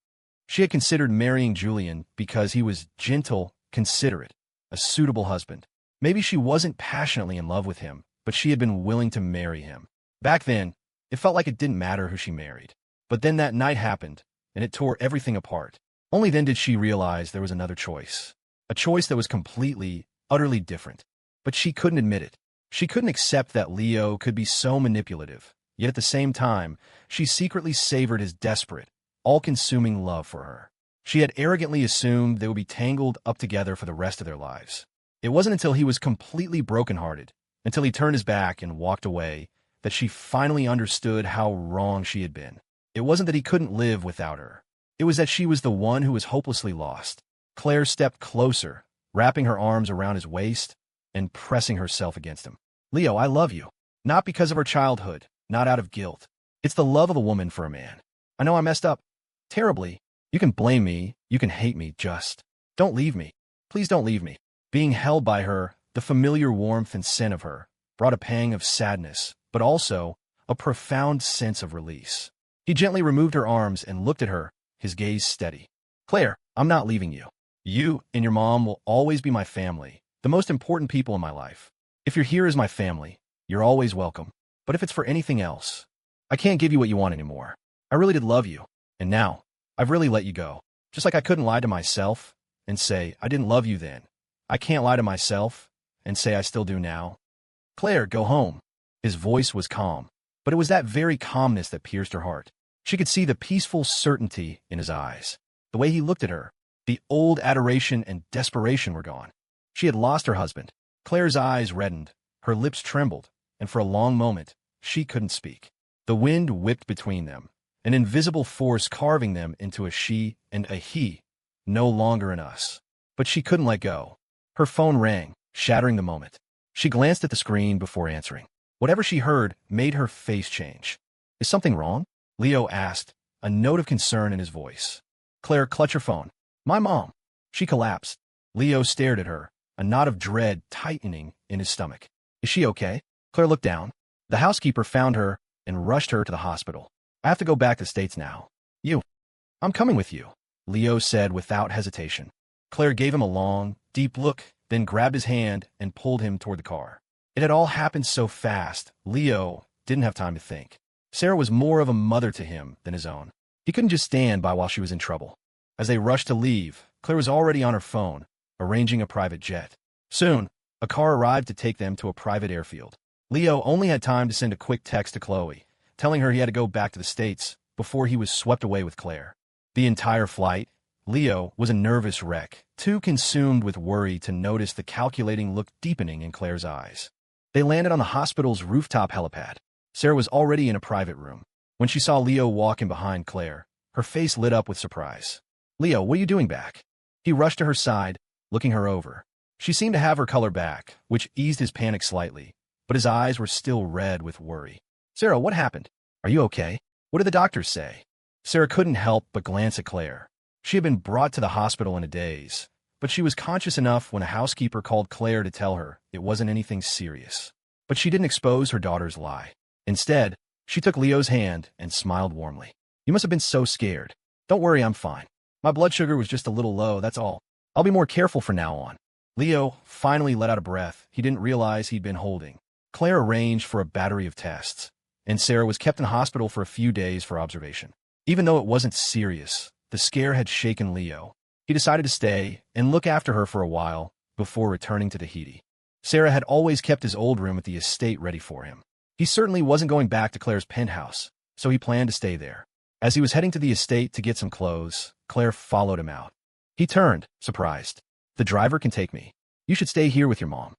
She had considered marrying Julian because he was gentle, considerate, a suitable husband. Maybe she wasn't passionately in love with him, but she had been willing to marry him. Back then, it felt like it didn't matter who she married. But then that night happened, and it tore everything apart. Only then did she realize there was another choice. A choice that was completely, utterly different. But she couldn't admit it. She couldn't accept that Leo could be so manipulative. Yet at the same time, she secretly savored his desperate, all-consuming love for her. She had arrogantly assumed they would be tangled up together for the rest of their lives. It wasn't until he was completely brokenhearted, until he turned his back and walked away, that she finally understood how wrong she had been. It wasn't that he couldn't live without her. It was that she was the one who was hopelessly lost. Claire stepped closer, wrapping her arms around his waist and pressing herself against him. "Leo, I love you. Not because of our childhood, not out of guilt. It's the love of a woman for a man. I know I messed up terribly. You can blame me, you can hate me, just don't leave me. Please don't leave me." Being held by her, the familiar warmth and scent of her, brought a pang of sadness, but also a profound sense of release. He gently removed her arms and looked at her, his gaze steady. "Claire, I'm not leaving you. You and your mom will always be my family, the most important people in my life. If you're here as my family, you're always welcome. But if it's for anything else, I can't give you what you want anymore. I really did love you, and now, I've really let you go. Just like I couldn't lie to myself and say I didn't love you then, I can't lie to myself and say I still do now. Claire, go home." His voice was calm, but it was that very calmness that pierced her heart. She could see the peaceful certainty in his eyes. The way he looked at her, the old adoration and desperation were gone. She had lost her husband. Claire's eyes reddened, her lips trembled, and for a long moment, she couldn't speak. The wind whipped between them, an invisible force carving them into a she and a he, no longer an us. But she couldn't let go. Her phone rang, shattering the moment. She glanced at the screen before answering. Whatever she heard made her face change. Is something wrong? Leo asked, a note of concern in his voice. Claire, clutch your phone. My mom. She collapsed. Leo stared at her, a knot of dread tightening in his stomach. Is she okay? Claire looked down. The housekeeper found her and rushed her to the hospital. I have to go back to the States now. I'm coming with you, Leo said without hesitation. Claire gave him a long, deep look, then grabbed his hand and pulled him toward the car. It had all happened so fast, Leo didn't have time to think. Sarah was more of a mother to him than his own. He couldn't just stand by while she was in trouble. As they rushed to leave, Claire was already on her phone, arranging a private jet. Soon, a car arrived to take them to a private airfield. Leo only had time to send a quick text to Chloe, telling her he had to go back to the States before he was swept away with Claire. The entire flight, Leo was a nervous wreck, too consumed with worry to notice the calculating look deepening in Claire's eyes. They landed on the hospital's rooftop helipad. Sarah was already in a private room. When she saw Leo walking behind Claire, her face lit up with surprise. Leo, what are you doing back? He rushed to her side, looking her over. She seemed to have her color back, which eased his panic slightly, but his eyes were still red with worry. Sarah, what happened? Are you okay? What did the doctors say? Sarah couldn't help but glance at Claire. She had been brought to the hospital in a daze, but she was conscious enough when a housekeeper called Claire to tell her it wasn't anything serious. But she didn't expose her daughter's lie. Instead, she took Leo's hand and smiled warmly. You must have been so scared. Don't worry, I'm fine. My blood sugar was just a little low, that's all. I'll be more careful from now on. Leo finally let out a breath he didn't realize he'd been holding. Claire arranged for a battery of tests, and Sarah was kept in hospital for a few days for observation. Even though it wasn't serious, the scare had shaken Leo. He decided to stay and look after her for a while before returning to Tahiti. Sarah had always kept his old room at the estate ready for him. He certainly wasn't going back to Claire's penthouse, so he planned to stay there. As he was heading to the estate to get some clothes, Claire followed him out. He turned, surprised. The driver can take me. You should stay here with your mom.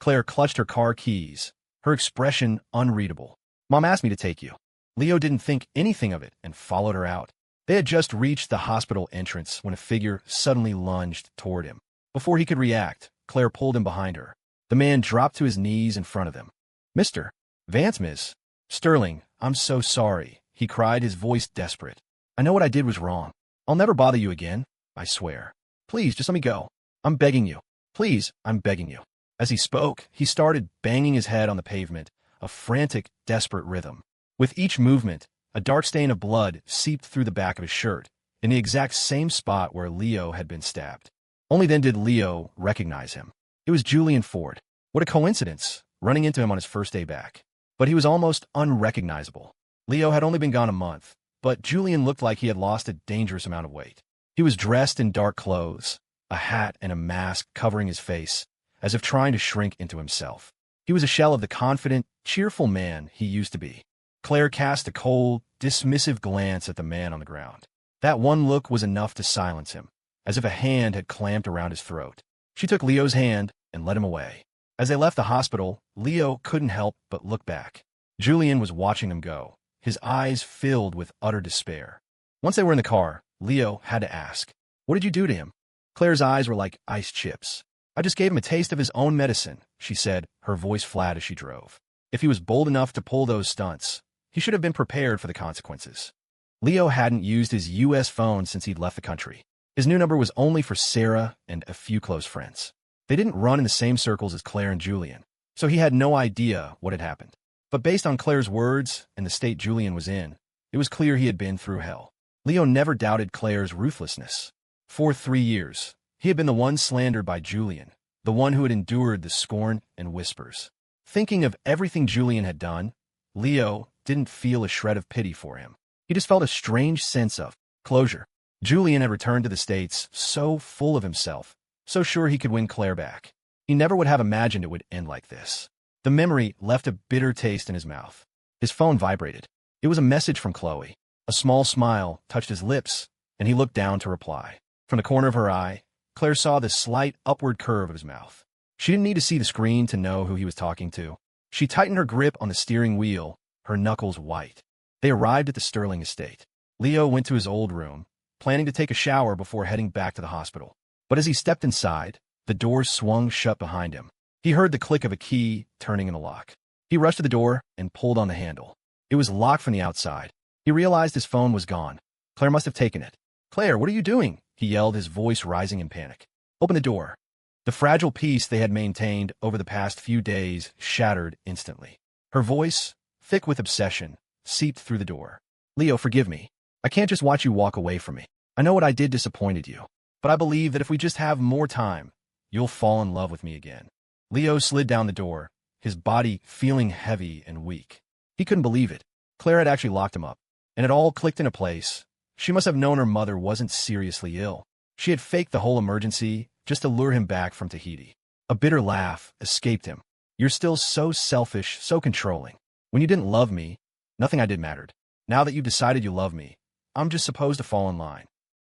Claire clutched her car keys, her expression unreadable. Mom asked me to take you. Leo didn't think anything of it and followed her out. They had just reached the hospital entrance when a figure suddenly lunged toward him. Before he could react, Claire pulled him behind her. The man dropped to his knees in front of them. Mr. Vance, Miss. Sterling, I'm so sorry, he cried, his voice desperate. I know what I did was wrong. I'll never bother you again, I swear. Please, just let me go. I'm begging you. Please, I'm begging you. As he spoke, he started banging his head on the pavement, a frantic, desperate rhythm. With each movement, a dark stain of blood seeped through the back of his shirt, in the exact same spot where Leo had been stabbed. Only then did Leo recognize him. It was Julian Ford. What a coincidence, running into him on his first day back. But he was almost unrecognizable. Leo had only been gone a month, but Julian looked like he had lost a dangerous amount of weight. He was dressed in dark clothes, a hat and a mask covering his face, as if trying to shrink into himself. He was a shell of the confident, cheerful man he used to be. Claire cast a cold, dismissive glance at the man on the ground. That one look was enough to silence him, as if a hand had clamped around his throat. She took Leo's hand and led him away. As they left the hospital, Leo couldn't help but look back. Julian was watching them go, his eyes filled with utter despair. Once they were in the car, Leo had to ask, "What did you do to him?" Claire's eyes were like ice chips. "I just gave him a taste of his own medicine," she said, her voice flat as she drove. If he was bold enough to pull those stunts, he should have been prepared for the consequences. Leo hadn't used his U.S. phone since he'd left the country. His new number was only for Sarah and a few close friends. They didn't run in the same circles as Claire and Julian, so he had no idea what had happened. But based on Claire's words and the state Julian was in, it was clear he had been through hell. Leo never doubted Claire's ruthlessness. For 3 years, he had been the one slandered by Julian, the one who had endured the scorn and whispers. Thinking of everything Julian had done, Leo didn't feel a shred of pity for him. He just felt a strange sense of closure. Julian had returned to the States so full of himself, so sure he could win Claire back. He never would have imagined it would end like this. The memory left a bitter taste in his mouth. His phone vibrated. It was a message from Chloe. A small smile touched his lips, and he looked down to reply. From the corner of her eye, Claire saw the slight upward curve of his mouth. She didn't need to see the screen to know who he was talking to. She tightened her grip on the steering wheel, her knuckles white. They arrived at the Sterling estate. Leo went to his old room, planning to take a shower before heading back to the hospital. But as he stepped inside, the doors swung shut behind him. He heard the click of a key turning in the lock. He rushed to the door and pulled on the handle. It was locked from the outside. He realized his phone was gone. Claire must have taken it. "Claire, what are you doing?" he yelled, his voice rising in panic. "Open the door." The fragile peace they had maintained over the past few days shattered instantly. Her voice, thick with obsession, seeped through the door. "Leo, forgive me. I can't just watch you walk away from me. I know what I did disappointed you, but I believe that if we just have more time, you'll fall in love with me again." Leo slid down the door, his body feeling heavy and weak. He couldn't believe it. Claire had actually locked him up, and it all clicked into place. She must have known her mother wasn't seriously ill. She had faked the whole emergency just to lure him back from Tahiti. A bitter laugh escaped him. "You're still so selfish, so controlling. When you didn't love me, nothing I did mattered. Now that you've decided you love me, I'm just supposed to fall in line."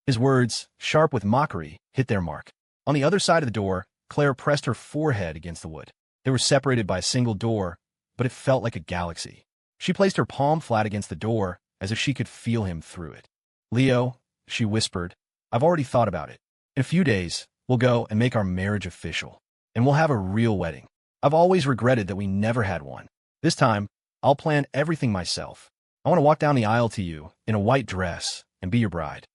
His words, sharp with mockery, hit their mark. On the other side of the door, Claire pressed her forehead against the wood. They were separated by a single door, but it felt like a galaxy. She placed her palm flat against the door, as if she could feel him through it. "Leo," she whispered, "I've already thought about it. In a few days, we'll go and make our marriage official, and we'll have a real wedding. I've always regretted that we never had one. This time, I'll plan everything myself. I want to walk down the aisle to you in a white dress and be your bride.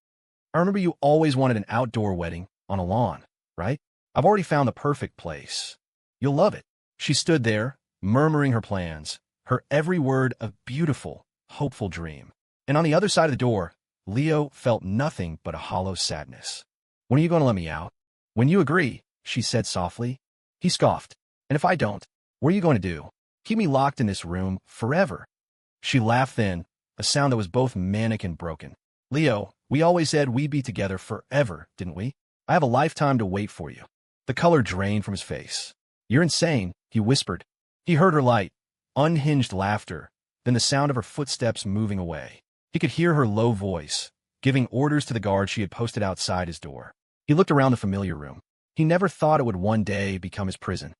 I remember you always wanted an outdoor wedding on a lawn, right? I've already found the perfect place. You'll love it." She stood there, murmuring her plans, her every word a beautiful, hopeful dream. And on the other side of the door, Leo felt nothing but a hollow sadness. "When are you going to let me out?" "When you agree," she said softly. He scoffed. "And if I don't, what are you going to do? Keep me locked in this room forever?" She laughed then, a sound that was both manic and broken. "Leo, we always said we'd be together forever, didn't we? I have a lifetime to wait for you." The color drained from his face. "You're insane," he whispered. He heard her light, unhinged laughter, then the sound of her footsteps moving away. He could hear her low voice, giving orders to the guard she had posted outside his door. He looked around the familiar room. He never thought it would one day become his prison.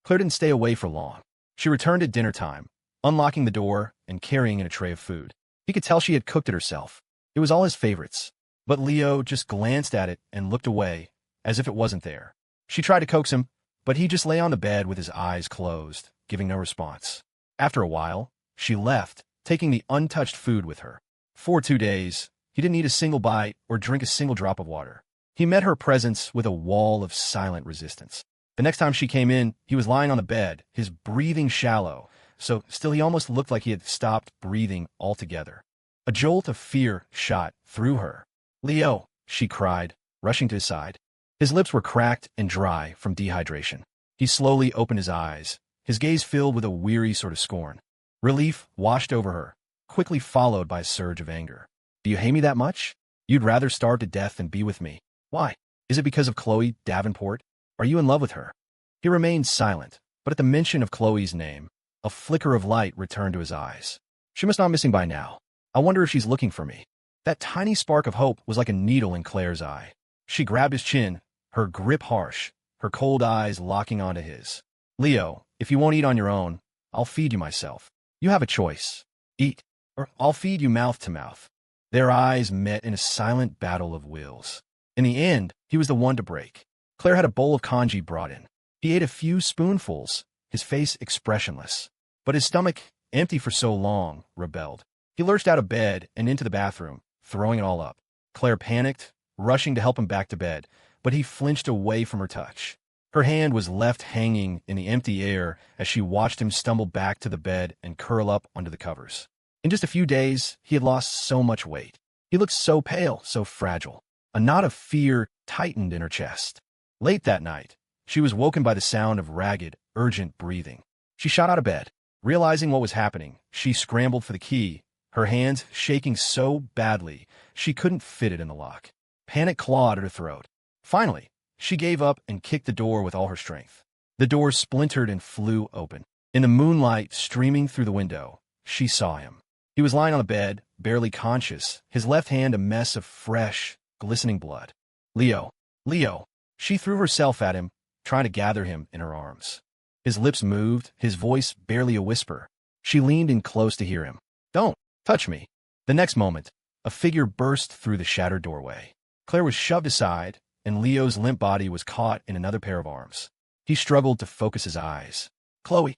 Claire didn't stay away for long. She returned at dinner time, unlocking the door and carrying in a tray of food. He could tell she had cooked it herself. It was all his favorites. But Leo just glanced at it and looked away, as if it wasn't there. She tried to coax him, but he just lay on the bed with his eyes closed, giving no response. After a while, she left, taking the untouched food with her. For 2 days, he didn't eat a single bite or drink a single drop of water. He met her presence with a wall of silent resistance. The next time she came in, he was lying on the bed, his breathing shallow, so still he almost looked like he had stopped breathing altogether. A jolt of fear shot through her. "Leo," she cried, rushing to his side. His lips were cracked and dry from dehydration. He slowly opened his eyes, his gaze filled with a weary sort of scorn. Relief washed over her, quickly followed by a surge of anger. "Do you hate me that much? You'd rather starve to death than be with me. Why? Is it because of Chloe Davenport? Are you in love with her?" He remained silent, but at the mention of Chloe's name, a flicker of light returned to his eyes. "She must not be missing by now. I wonder if she's looking for me." That tiny spark of hope was like a needle in Claire's eye. She grabbed his chin, her grip harsh, her cold eyes locking onto his. "Leo, if you won't eat on your own, I'll feed you myself. You have a choice. Eat, or I'll feed you mouth to mouth." Their eyes met in a silent battle of wills. In the end, he was the one to break. Claire had a bowl of congee brought in. He ate a few spoonfuls, his face expressionless. But his stomach, empty for so long, rebelled. He lurched out of bed and into the bathroom, throwing it all up. Claire panicked, rushing to help him back to bed, but he flinched away from her touch. Her hand was left hanging in the empty air as she watched him stumble back to the bed and curl up under the covers. In just a few days, he had lost so much weight. He looked so pale, so fragile. A knot of fear tightened in her chest. Late that night, she was woken by the sound of ragged, urgent breathing. She shot out of bed. Realizing what was happening, she scrambled for the key, her hands shaking so badly she couldn't fit it in the lock. Panic clawed at her throat. Finally, she gave up and kicked the door with all her strength. The door splintered and flew open. In the moonlight streaming through the window, she saw him. He was lying on the bed, barely conscious, his left hand a mess of fresh, glistening blood. "Leo, Leo!" She threw herself at him, trying to gather him in her arms. His lips moved, his voice barely a whisper. She leaned in close to hear him. "Don't touch me." The next moment, a figure burst through the shattered doorway. Claire was shoved aside, and Leo's limp body was caught in another pair of arms. He struggled to focus his eyes. Chloe.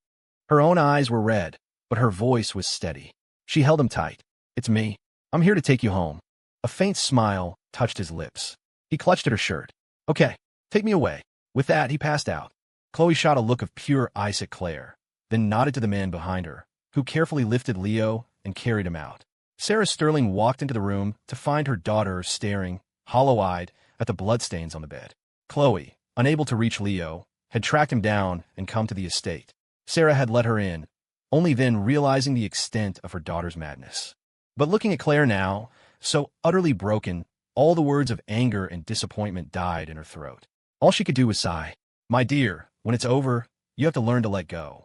Her own eyes were red, but her voice was steady. She held him tight. It's me. I'm here to take you home. A faint smile touched his lips. He clutched at her shirt. Okay, take me away. With that, he passed out. Chloe shot a look of pure ice at Claire, then nodded to the man behind her, who carefully lifted Leo and carried him out. Sarah Sterling walked into the room to find her daughter staring, hollow-eyed, at the bloodstains on the bed. Chloe, unable to reach Leo, had tracked him down and come to the estate. Sarah had let her in, only then realizing the extent of her daughter's madness. But looking at Claire now, so utterly broken, all the words of anger and disappointment died in her throat. All she could do was sigh. My dear, when it's over, you have to learn to let go.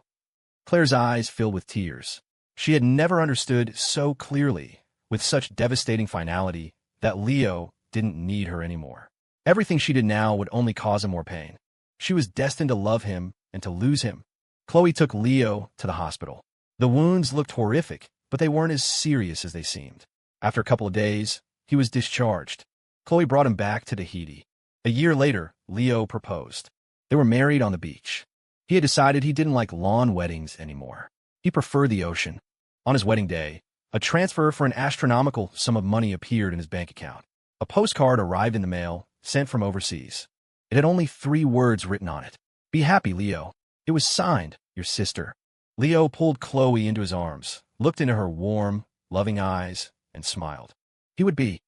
Claire's eyes filled with tears. She had never understood so clearly, with such devastating finality, that Leo didn't need her anymore. Everything she did now would only cause him more pain. She was destined to love him and to lose him. Chloe took Leo to the hospital. The wounds looked horrific, but they weren't as serious as they seemed. After a couple of days, he was discharged. Chloe brought him back to Tahiti. A year later, Leo proposed. They were married on the beach. He had decided he didn't like lawn weddings anymore. He preferred the ocean. On his wedding day, a transfer for an astronomical sum of money appeared in his bank account. A postcard arrived in the mail, sent from overseas. It had only 3 words written on it. Be happy, Leo. It was signed, your sister. Leo pulled Chloe into his arms, looked into her warm, loving eyes, and smiled. He would be